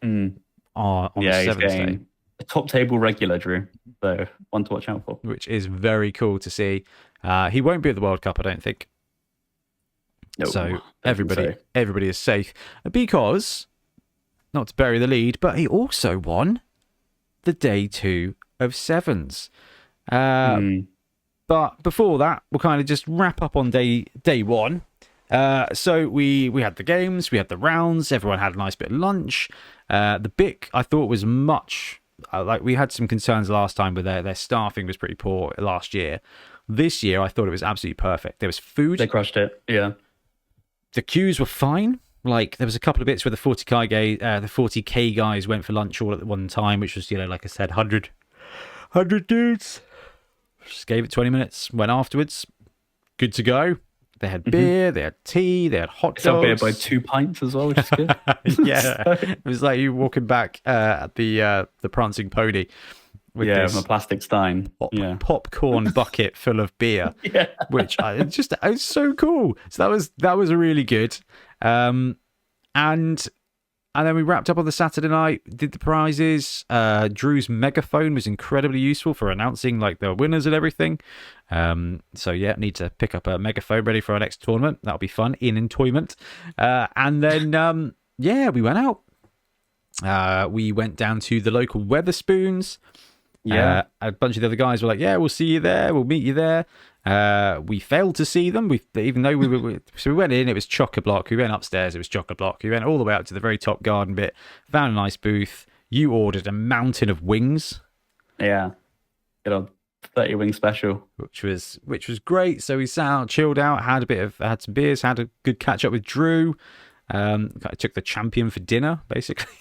On the 7th day. A top table regular, Drew. So, one to watch out for. Which is very cool to see. He won't be at the World Cup, I don't think. No, so everybody is safe. Because, not to bury the lead, but he also won the day 2 of 7s. But before that, we'll kind of just wrap up on day 1. So we had the games, we had the rounds, everyone had a nice bit of lunch. The BIC I thought was much like, we had some concerns last time with their staffing was pretty poor last year. This year I thought it was absolutely perfect. There was food. They crushed it. Yeah. The queues were fine. Like, there was a couple of bits where the 40k guys went for lunch all at one time, which was, like I said, 100 dudes. Just gave it 20 minutes. Went afterwards. Good to go. They had beer, they had tea, they had hot dogs. Beer by 2 pints as well, which is good. Yeah. It was like you walking back at the Prancing Pony with a plastic stein. Popcorn bucket full of beer. Which it was so cool. So that was really good. And then we wrapped up on the Saturday night, did the prizes. Drew's megaphone was incredibly useful for announcing like the winners and everything. So need to pick up a megaphone ready for our next tournament. That'll be fun in Entoyment. And then we went out. We went down to the local Weatherspoons. A bunch of the other guys were like, we'll see you there, we'll meet you there. We failed to see them. Even though we went in, it was chock-a-block. We went upstairs, it was chock-a-block. We went all the way up to the very top garden bit, found a nice booth. You ordered a mountain of wings. Yeah, get a 30 wing special, which was great. So we sat out, chilled out, had some beers, had a good catch up with Drew. I took the champion for dinner, basically.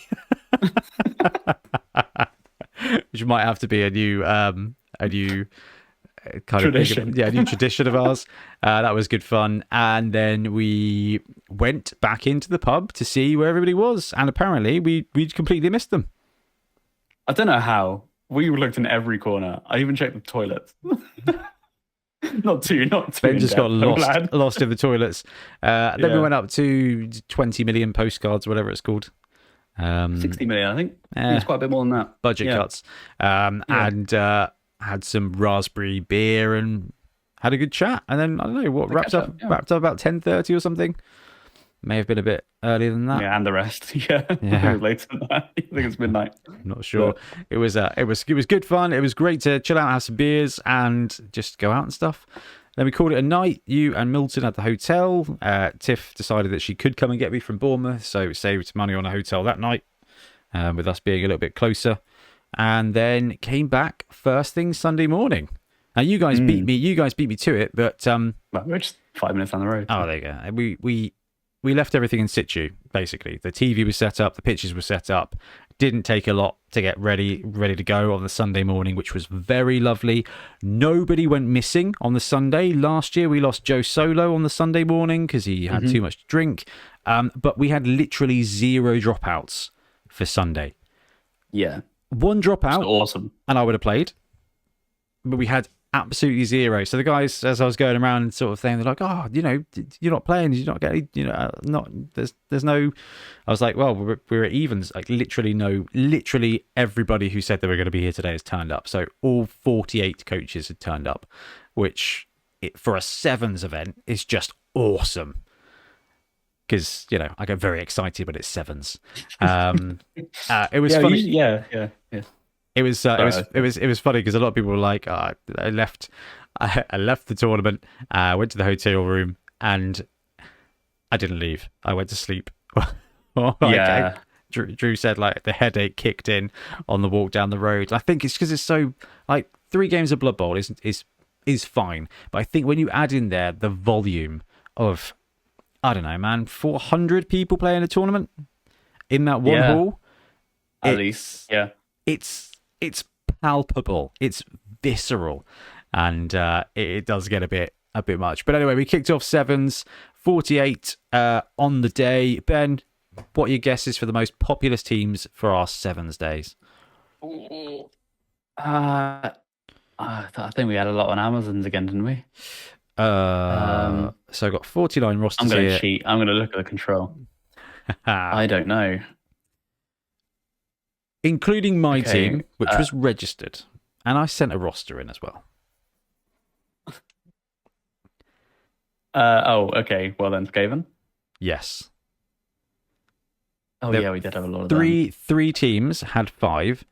Which might have to be a new kind Tradition. of new tradition of ours. That was good fun. And then we went back into the pub to see where everybody was, and apparently we completely missed them. I don't know how. We looked in every corner. I even checked the toilets. not too. Ben just got lost in the toilets. Then we went up to 20 million postcards, whatever it's called. 60 million, I think. It's quite a bit more than that. Budget cuts. And had some raspberry beer and had a good chat. And then, I don't know, what wrapped up about 10:30 or something. May have been a bit earlier than that. Yeah, and the rest. Yeah. Later than that. I think it's midnight. I'm not sure. But it was good fun. It was great to chill out, have some beers, and just go out and stuff. Then we called it a night. You and Milton at the hotel. Tiff decided that she could come and get me from Bournemouth, so we saved money on a hotel that night, with us being a little bit closer. And then came back first thing Sunday morning. Now you guys beat me. You guys beat me to it, but we're just 5 minutes down the road. Oh, there you go. We left everything in situ, basically. The TV was set up, the pitches were set up. Didn't take a lot to get ready to go on the Sunday morning, which was very lovely. Nobody went missing on the Sunday. Last year, we lost Joe Solo on the Sunday morning because he had too much to drink. But we had literally 0 dropouts for Sunday. Yeah. 1 dropout. That's awesome. And I would have played. But we had absolutely 0. So the guys, as I was going around sort of thing, they're like, oh, you're not playing, you're not getting, there's no, I was like, well, we're at evens. Like literally everybody who said they were going to be here today has turned up. So all 48 coaches had turned up, which for a sevens event is just awesome. Because, I get very excited when it's sevens. It was funny. Yeah. It was funny because a lot of people were like, I left the tournament, went to the hotel room, and I didn't leave. I went to sleep. Drew said like the headache kicked in on the walk down the road. I think it's because it's so like 3 games of Blood Bowl is fine, but I think when you add in there the volume of, I don't know, man, 400 people playing a tournament in that one hall, at least, it's palpable, it's visceral, and it does get a bit much. But anyway, we kicked off sevens, 48 on the day. Ben, what are your guesses for the most populous teams for our sevens days? I think we had a lot on Amazons again, didn't we? So I got 49 rosters. I'm going to cheat. I'm going to look at the control. I don't know. Including my team, which was registered. And I sent a roster in as well. Okay. Well then, Skaven? Yes. We did have a lot of them. 3 teams had 5.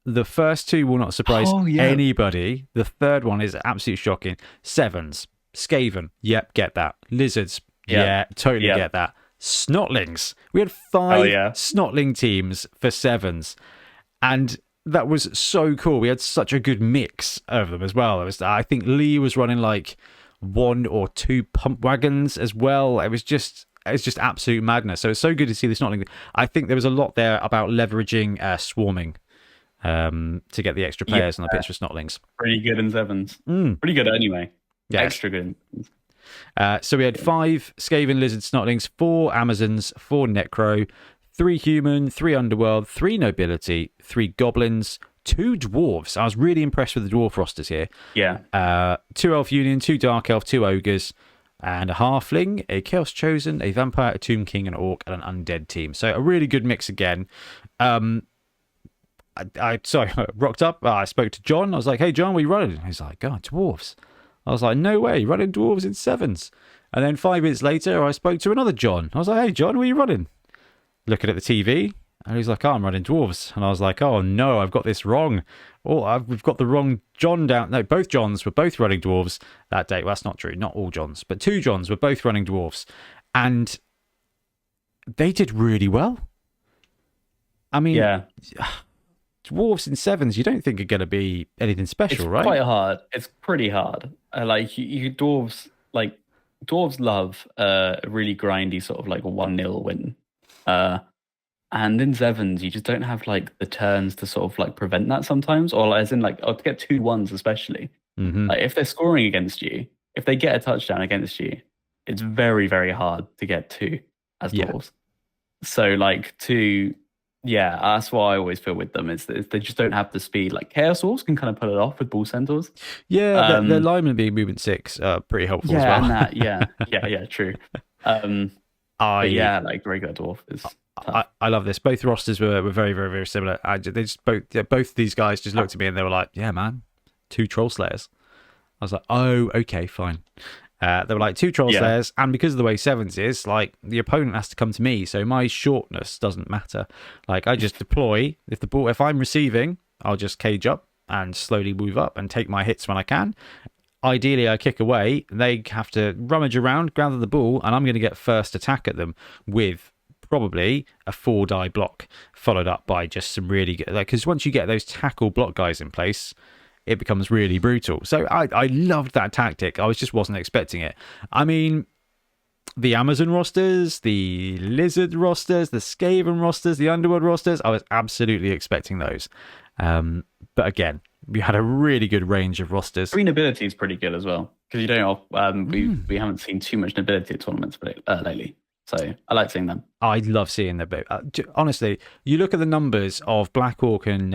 The first 2 will not surprise anybody. The third one is absolutely shocking. Sevens. Skaven. Yep, get that. Lizards. Yeah, totally get that. Snotlings. We had 5 Snotling teams for sevens. And that was so cool. We had such a good mix of them as well. I think Lee was running like 1 or 2 pump wagons as well. It was just absolute madness. So it's so good to see the Snotling. I think there was a lot there about leveraging swarming to get the extra players on the pitch for Snotlings. Pretty good in sevens. Pretty good anyway. Yeah. Extra good. So we had 5 Skaven, Lizard, Snotlings, 4 Amazons, 4 Necro, 3 Human, 3 Underworld, 3 Nobility, 3 Goblins, 2 Dwarves. I was really impressed with the Dwarf rosters here. Yeah. 2 Elf Union, 2 Dark Elf, 2 Ogres, and a Halfling, a Chaos Chosen, a Vampire, a Tomb King, an Orc, and an Undead team. So a really good mix again. I rocked up. I spoke to John. I was like, hey, John, what are you running? He's like, God, Dwarves. I was like, no way, running Dwarves in sevens. And then 5 minutes later, I spoke to another John. I was like, hey, John, where are you running? Looking at the TV, and he's like, oh, I'm running Dwarves. And I was like, oh, no, I've got this wrong. We've got the wrong John down. No, both Johns were both running Dwarves that day. Well, that's not true. Not all Johns, but 2 Johns were both running Dwarves. And they did really well. I mean, Dwarves in sevens, you don't think are going to be anything special, right? It's quite hard. It's pretty hard. Dwarves love a really grindy sort of like a 1-0 win. And in Sevens, you just don't have like the turns to sort of like prevent that sometimes, or as in like, or to get 2-1s especially. Mm-hmm. Like if they're scoring against you, if they get a touchdown against you, it's very, very hard to get 2 as Yeah. dwarves. So like yeah, that's what I always feel with them is that they just don't have the speed. Like Chaos Horse can kind of pull it off with Bull Centaurs. Yeah, the linemen being movement 6 are pretty helpful as well. And that, yeah, true. But yeah, like regular dwarf is tough. I love this. Both rosters were very, very, very similar. They just both these guys just looked at me and they were like, "Yeah, man, 2 Troll Slayers." I was like, "Oh, okay, fine." They were like 2 Troll Slayers, and because of the way Sevens is, like the opponent has to come to me, so my shortness doesn't matter. Like I just deploy. If I'm receiving, I'll just cage up and slowly move up and take my hits when I can. Ideally, I kick away. They have to rummage around, gather the ball, and I'm going to get first attack at them with probably a 4-die block, followed up by just some really good. Because once you get those tackle block guys in place, it becomes really brutal. So I loved that tactic. I just wasn't expecting it. I mean, the Amazon rosters, the Lizard rosters, the Skaven rosters, the Underworld rosters, I was absolutely expecting those. But again, we had a really good range of rosters. Free nobility is pretty good as well because you don't. We haven't seen too much nobility at tournaments lately, so I like seeing them. I love seeing them. Honestly, you look at the numbers of Black Orc and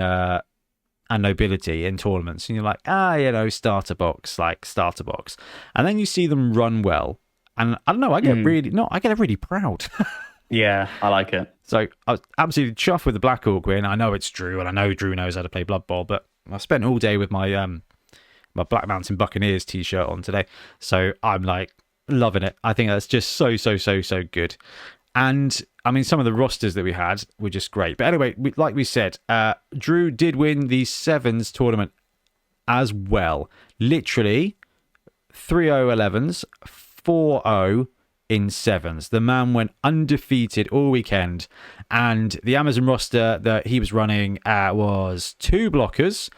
nobility in tournaments, and you're like, starter box, and then you see them run well, and I don't know, I get really proud. Yeah, I like it. So I was absolutely chuffed with the Black Orc win. I know it's Drew, and I know Drew knows how to play Blood Bowl, but I spent all day with my my Black Mountain Buccaneers t-shirt on today, so I'm like loving it. I think that's just so good. And I mean, some of the rosters that we had were just great. But anyway, like we said, Drew did win the Sevens tournament as well. Literally 3-0 11s, 4-0 in Sevens. The man went undefeated all weekend. And the Amazon roster that he was running was 2 blockers.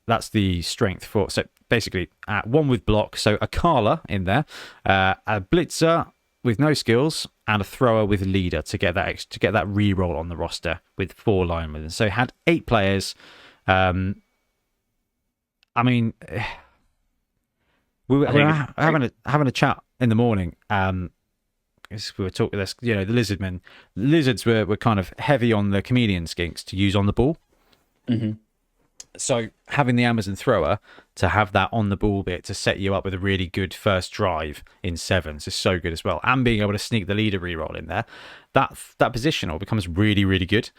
That's the strength for. So basically, 1 with block. So a Carla in there, a Blitzer with no skills, and a thrower with leader to get that reroll on the roster with 4 linemen. So had 8 players. I mean, we were having a chat in the morning. We were talking this, the lizardmen. Lizards were kind of heavy on the chameleon skinks to use on the ball. Mm-hmm. So having the Amazon thrower to have that on the ball bit to set you up with a really good first drive in Sevens is so good as well. And being able to sneak the leader reroll in there, that positional becomes really, really good.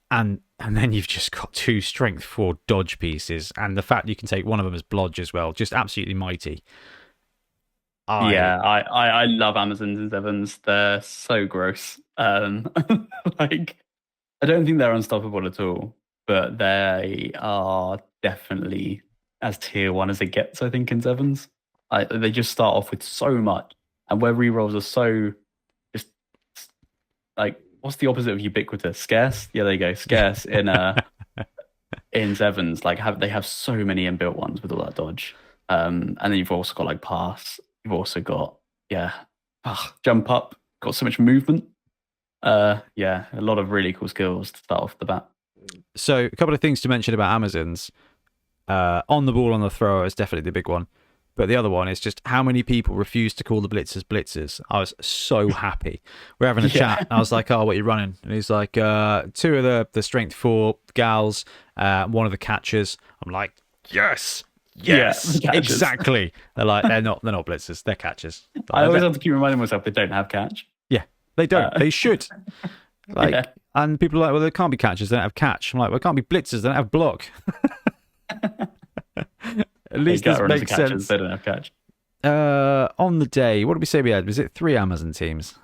And then you've just got 2 strength 4 dodge pieces, and the fact you can take one of them as blodge as well, just absolutely mighty. I love Amazons and Sevens. They're so gross. Like I don't think they're unstoppable at all, but they are definitely as tier 1 as it gets, I think, in Sevens. They just start off with so much, and where rerolls are so just like, what's the opposite of ubiquitous? Scarce? Yeah, there you go. Scarce in in Sevens. Like they have so many inbuilt ones with all that dodge. And then you've also got like pass. You've also got jump up. Got so much movement. A lot of really cool skills to start off the bat. So a couple of things to mention about Amazons. On the ball on the thrower is definitely the big one. But the other one is just how many people refuse to call the blitzers. I was so happy. We're having a chat. And I was like, "Oh, what are you running?" And he's like, 2 of the strength 4 gals, 1 of the catchers. I'm like, yes, exactly. They're like, they're not blitzers. They're catchers. I always have to keep reminding myself they don't have catch. Yeah, they don't. They should. And people are like, well, there can't be catchers. They don't have catch. I'm like, well, it can't be blitzers. They don't have block. At least this makes sense. They don't have catch. On the day, what did we say we had? Was it 3 Amazon teams?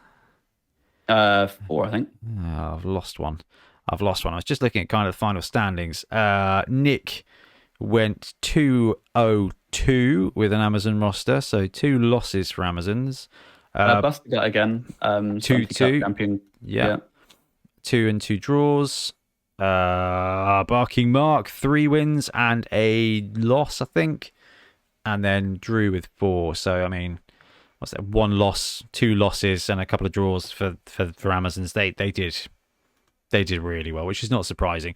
4, I think. Oh, I've lost one. I was just looking at kind of the final standings. Nick went 2-0-2 with an Amazon roster, so 2 losses for Amazons. Busted that again. 2-2. Champion. Yeah. 2 and 2 draws. Barking Mark 3 wins and a loss, I think, and then Drew with 4. So I mean, what's that? 1 loss, 2 losses, and a couple of draws for Amazons. They did They did really well, which is not surprising.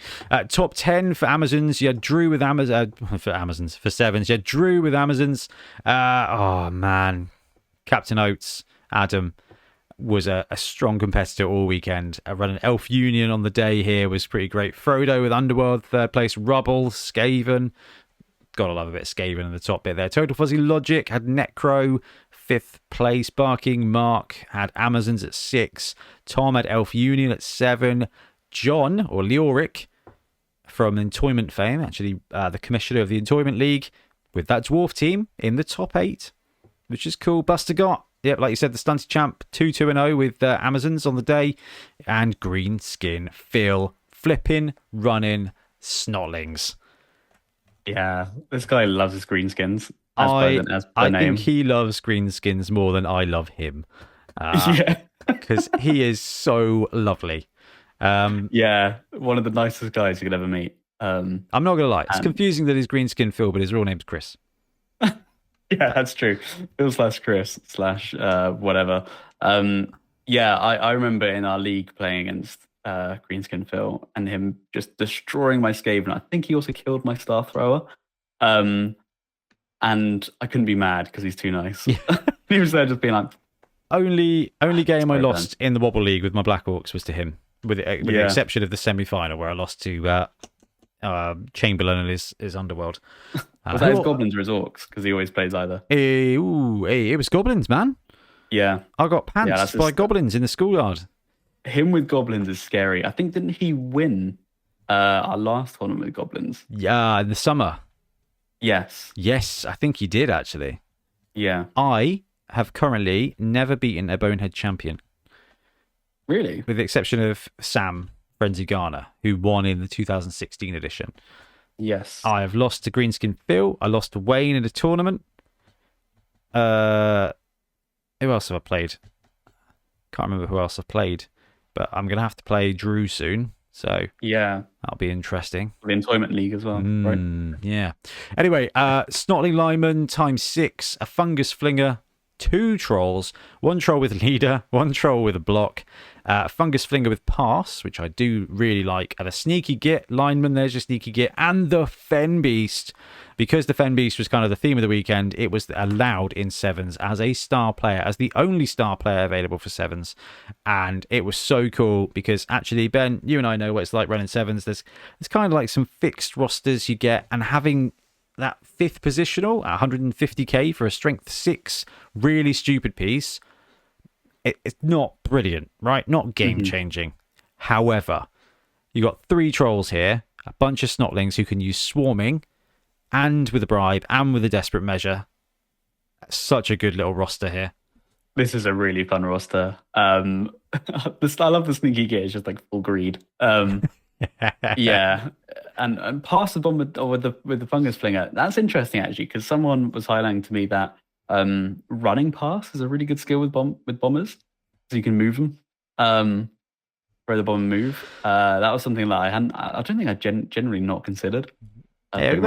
Top 10 for Amazons. You had Drew with for Sevens. You had Drew with Amazons. Oh, man. Captain Oates, Adam, was a strong competitor all weekend. Running Elf Union on the day here was pretty great. Frodo with Underworld, third place. Rubble, Skaven. Gotta love a bit of Skaven in the top bit there. Total Fuzzy Logic had Necro, fifth place. Barking Mark had Amazons at 6. Tom had Elf Union at 7. John, or Leoric, from Entoyment fame, actually the commissioner of the Entoyment League, with that dwarf team in the top 8, which is cool. Buster got, yep, like you said, the Stunty Champ, 2-2-0 with Amazons on the day. And Greenskin Phil, flipping, running, Snotlings. Yeah, this guy loves his greenskins. I think he loves Greenskins more than I love him. Yeah. Because he is so lovely. Yeah, one of the nicest guys you could ever meet. I'm not going to lie. It's confusing that he's Greenskin Phil, but his real name's Chris. Yeah, that's true. Phil / Chris / whatever. Yeah, I remember in our league playing against Greenskin Phil and him just destroying my Skaven. I think he also killed my Star Thrower. And I couldn't be mad because he's too nice. Yeah. He was there just being like... Only game I lost in the Wobble League with my Black Orcs was to him. With the exception of the semi-final where I lost to Chamberlain and his Underworld. Was that his Goblins or his Orcs? Because he always plays either. It was Goblins, man. Yeah. I got pantsed by Goblins in the schoolyard. Him with Goblins is scary. I think, didn't he win our last tournament with Goblins? Yeah, in the summer. Yes. Yes, I think he did, actually. Yeah. I have currently never beaten a Bonehead champion. Really? With the exception of Sam Frenzy Garner, who won in the 2016 edition. Yes. I have lost to Greenskin Phil. I lost to Wayne in a tournament. Who else have I played? Can't remember who else I've played. But I'm going to have to play Drew soon. So yeah, that'll be interesting. The Entoyment League as well, right? Yeah. Anyway, Snotling Lyman ×6, a Fungus Flinger, 2 trolls, 1 troll with leader, 1 troll with a block, Fungus Flinger with pass, which I do really like, and a sneaky git. Lineman, there's your sneaky git, and the Fen Beast. Because the Fen Beast was kind of the theme of the weekend, it was allowed in Sevens as a star player, as the only star player available for Sevens. And it was so cool because actually, Ben, you and I know what it's like running Sevens. There's kind of like some fixed rosters you get, and having that 5th positional at 150k for a strength 6 really stupid piece, it's not brilliant, right? Not game changing. However, you got 3 trolls here, a bunch of Snotlings who can use swarming, and with a bribe, and with a desperate measure. Such a good little roster here. This is a really fun roster. I love the sneaky git. It's just like full greed. Yeah, and pass the bomb with the Fungus Flinger. That's interesting actually, because someone was highlighting to me that running pass is a really good skill with bombers, so you can move them. Throw the bomb and move. That was something that I don't think I generally not considered. Yeah, they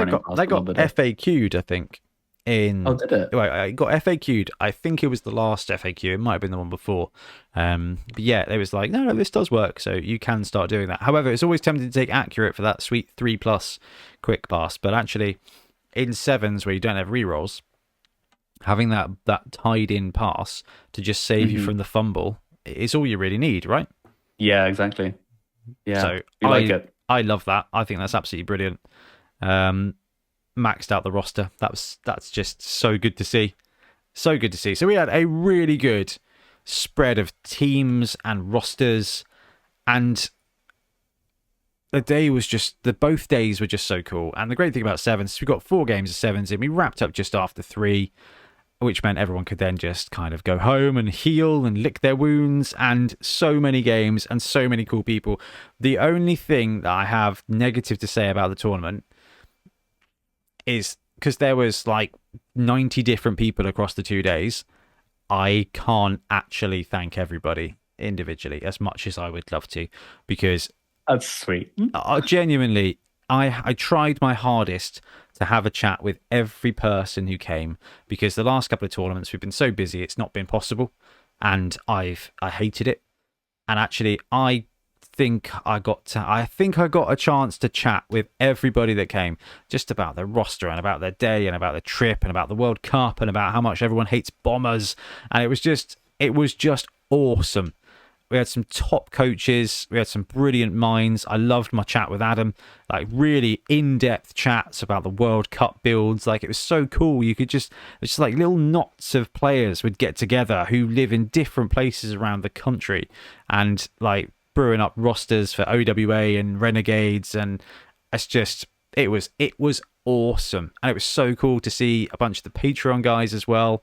got FAQ'd, I think. Oh, did it? Well, I got FAQ'd. I think it was the last FAQ. It might have been the one before. But yeah, it was like, no, this does work, so you can start doing that. However, it's always tempting to take accurate for that sweet 3+ quick pass. But actually, in Sevens where you don't have rerolls, having that tied-in pass to just save you from the fumble is all you really need, right? Yeah, exactly. Yeah, so I like it. I love that. I think that's absolutely brilliant. Maxed out the roster. That's just so good to see. So good to see. So we had a really good spread of teams and rosters, and both days were just so cool. And the great thing about Sevens, we got 4 games of Sevens and we wrapped up just after 3, which meant everyone could then just kind of go home and heal and lick their wounds, and so many games and so many cool people. The only thing that I have negative to say about the tournament is because there was like 90 different people across the 2 days, I can't actually thank everybody individually as much as I would love to, because that's sweet. Genuinely, I tried my hardest to have a chat with every person who came, because the last couple of tournaments we've been so busy it's not been possible, and I hated it. And actually, I think I got a chance to chat with everybody that came, just about their roster and about their day and about the trip and about the World Cup and about how much everyone hates bombers. And it was just awesome. We had some top coaches. We had some brilliant minds. I loved my chat with Adam, like really in-depth chats about the World Cup builds. Like, it was so cool. You could it's just like little knots of players would get together who live in different places around the country and like brewing up rosters for OWA and Renegades. And it was awesome. And it was so cool to see a bunch of the Patreon guys as well.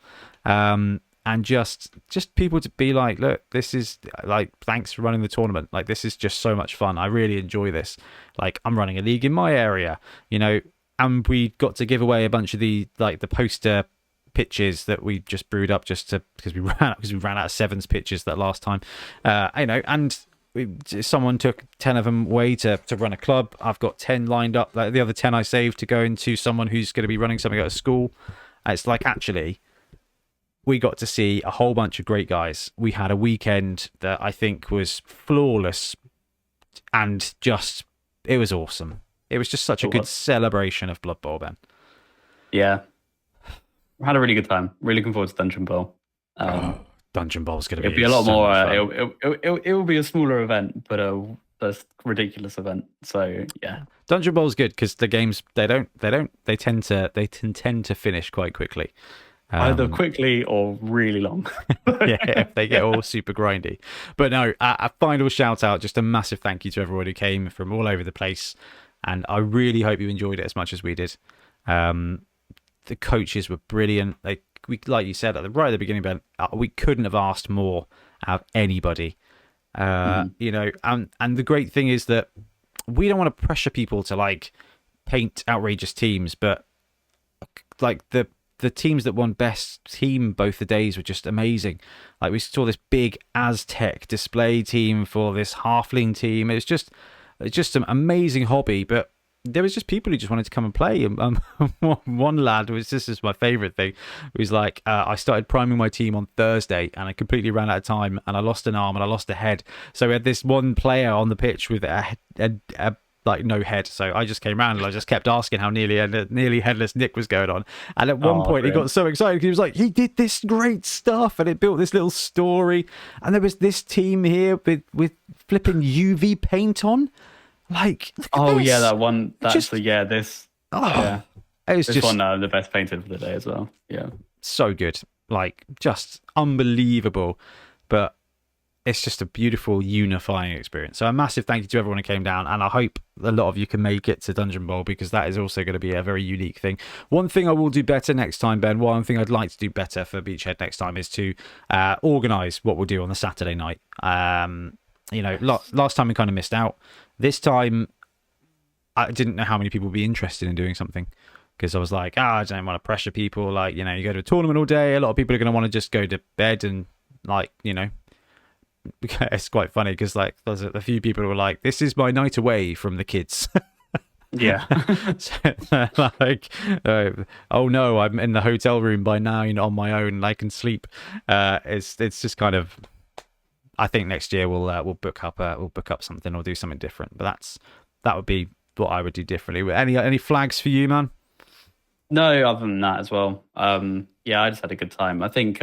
And just people to be like, look, this is like, thanks for running the tournament. Like, this is just so much fun. I really enjoy this. Like, I'm running a league in my area, and we got to give away a bunch of the poster pitches that we just brewed up because we ran out of sevens pitches that last time, and someone took 10 of them away to run a club. I've got 10 lined up. Like, the other 10 I saved to go into someone who's going to be running something at a school. It's like, actually, we got to see a whole bunch of great guys. We had a weekend that I think was flawless, and it was awesome. It was just such a good celebration of Blood Bowl, Ben. Yeah. We had a really good time. Really looking forward to Dungeon Bowl. Dungeon Bowl's going to be a lot more. It will be a smaller event, but a ridiculous event. So yeah, Dungeon Bowl's good because the games they tend to finish quite quickly. Either quickly or really long. Yeah, they get all super grindy. But no, a final shout out, just a massive thank you to everyone who came from all over the place. And I really hope you enjoyed it as much as we did. The coaches were brilliant. Like you said right at the beginning, Ben, we couldn't have asked more out of anybody. And the great thing is that we don't want to pressure people to like paint outrageous teams, but like the teams that won best team both the days were just amazing. Like, we saw this big Aztec display team for this halfling team. It's just an amazing hobby, but there was just people who just wanted to come and play. One lad this is my favorite thing. He was like, I started priming my team on Thursday and I completely ran out of time and I lost an arm and I lost a head. So we had this one player on the pitch with a like no head, so I just came around and I just kept asking how nearly headless Nick was going on, and at one point he got so excited because he was like, he did this great stuff and it built this little story, and there was this team here with flipping UV paint on, like, yeah, that one, that's just, this yeah, it was this just one, the best painted for the day as well. Yeah, so good, like, just unbelievable. But it's just a beautiful unifying experience. So a massive thank you to everyone who came down, and I hope a lot of you can make it to Dungeon Bowl, because that is also going to be a very unique thing. One thing I will do better next time, Ben, one thing I'd like to do better for Beachhead next time is to organise what we'll do on the Saturday night. Last time we kind of missed out. This time, I didn't know how many people would be interested in doing something, because I was like, I don't want to pressure people. Like, you go to a tournament all day. A lot of people are going to want to just go to bed and, like, it's quite funny because like there's a few people who were like, this is my night away from the kids. Yeah. So, like, oh no, I'm in the hotel room by now, on my own, and I can sleep. It's just kind of, I think next year we'll book up something or do something different, but that would be what I would do differently. Any flags for you, man? No, other than that as well. Yeah, I just had a good time. I think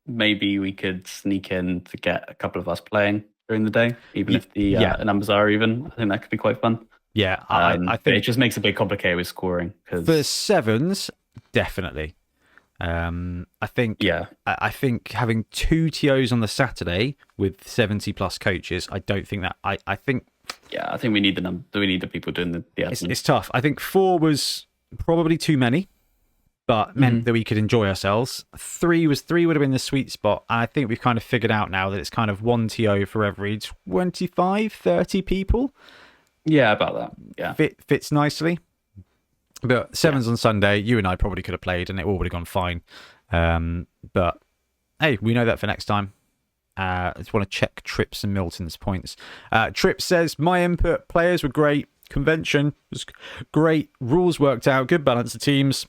maybe we could sneak in to get a couple of us playing during the day, even if the numbers are even. I think that could be quite fun. Yeah, I think it just makes it a bit complicated with scoring. For sevens, definitely. I think having 2 TOs on the Saturday with 70 plus coaches, I don't think that. I think we need the people doing the admin. It's tough. I think 4 was probably too many, but meant that we could enjoy ourselves. 3 would have been the sweet spot. I think we've kind of figured out now that it's kind of 1 TO for every 25, 30 people. Yeah, about that. Yeah, fits nicely. But sevens on Sunday, you and I probably could have played, and it all would have gone fine. But hey, we know that for next time. I just want to check Trips and Milton's points. Trips says, my input, players were great. Convention was great. Rules worked out. Good balance of teams.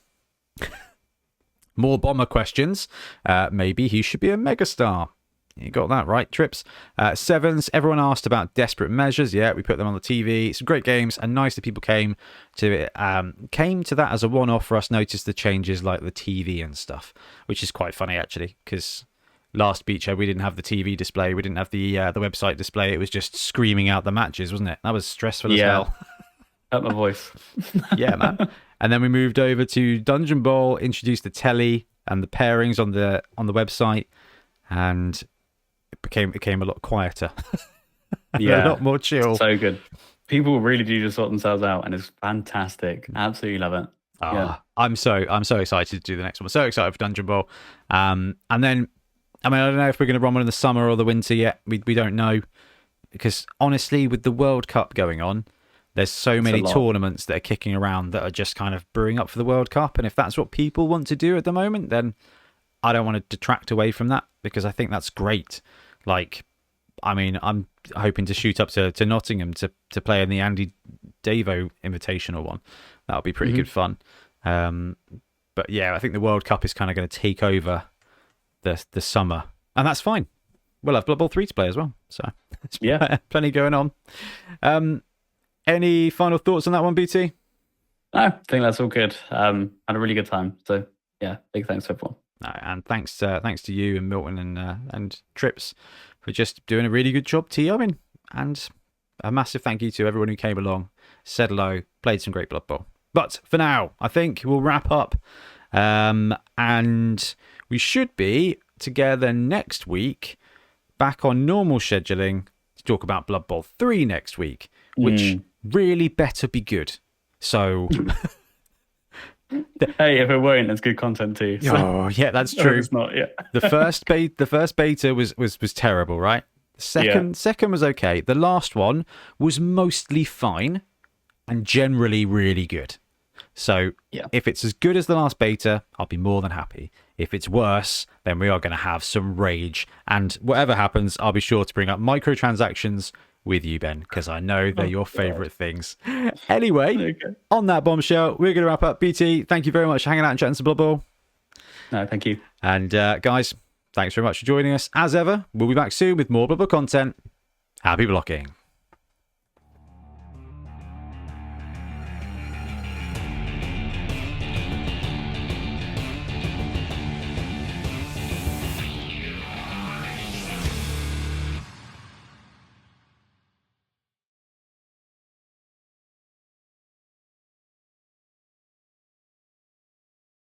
More bomber questions. Maybe he should be a megastar. You got that right, Trips. Sevens, everyone asked about Desperate Measures. Yeah, we put them on the TV. Some great games, and nice that people came to it. Came to that as a one-off for us, noticed the changes like the TV and stuff, which is quite funny, actually, because last Beachhead, we didn't have the TV display. We didn't have the website display. It was just screaming out the matches, wasn't it? That was stressful as hell. Hurt my voice. Yeah, man. And then we moved over to Dungeon Bowl, introduced the telly and the pairings on the website, and it became a lot quieter. Yeah, a lot more chill. So good. People really do just sort themselves out, and it's fantastic. Absolutely love it. Yeah. I'm so excited to do the next one. So excited for Dungeon Bowl. And then, I mean, I don't know if we're going to run one in the summer or the winter yet. We don't know, because honestly, with the World Cup going on, there's so many tournaments that are kicking around that are just kind of brewing up for the World Cup. And if that's what people want to do at the moment, then I don't want to detract away from that, because I think that's great. Like, I mean, I'm hoping to shoot up to Nottingham to play in the Andy Davo Invitational one. That'll be pretty good fun. But yeah, I think the World Cup is kind of going to take over the summer, and that's fine. We'll have Blood Bowl 3 to play as well. So yeah, plenty going on. Any final thoughts on that one, BT? No, I think that's all good. Had a really good time. So yeah, big thanks to everyone. And thanks to you and Milton and Trips for just doing a really good job TOing. And a massive thank you to everyone who came along, said hello, played some great Blood Bowl. But for now, I think we'll wrap up. And we should be together next week, back on normal scheduling, to talk about Blood Bowl 3 next week, which really better be good. So... Hey, if it won't, it's good content too. So. Oh, yeah, that's true. It's not, yeah. The first beta was terrible, right? Second was okay. The last one was mostly fine and generally really good. So if it's as good as the last beta, I'll be more than happy. If it's worse, then we are going to have some rage. And whatever happens, I'll be sure to bring up microtransactions with you, Ben, because I know they're your favourite things. Anyway, on that bombshell, we're going to wrap up. BT, thank you very much for hanging out and chatting some Blood Bowl. No, thank you. And guys, thanks very much for joining us. As ever, we'll be back soon with more Blood Bowl content. Happy blocking.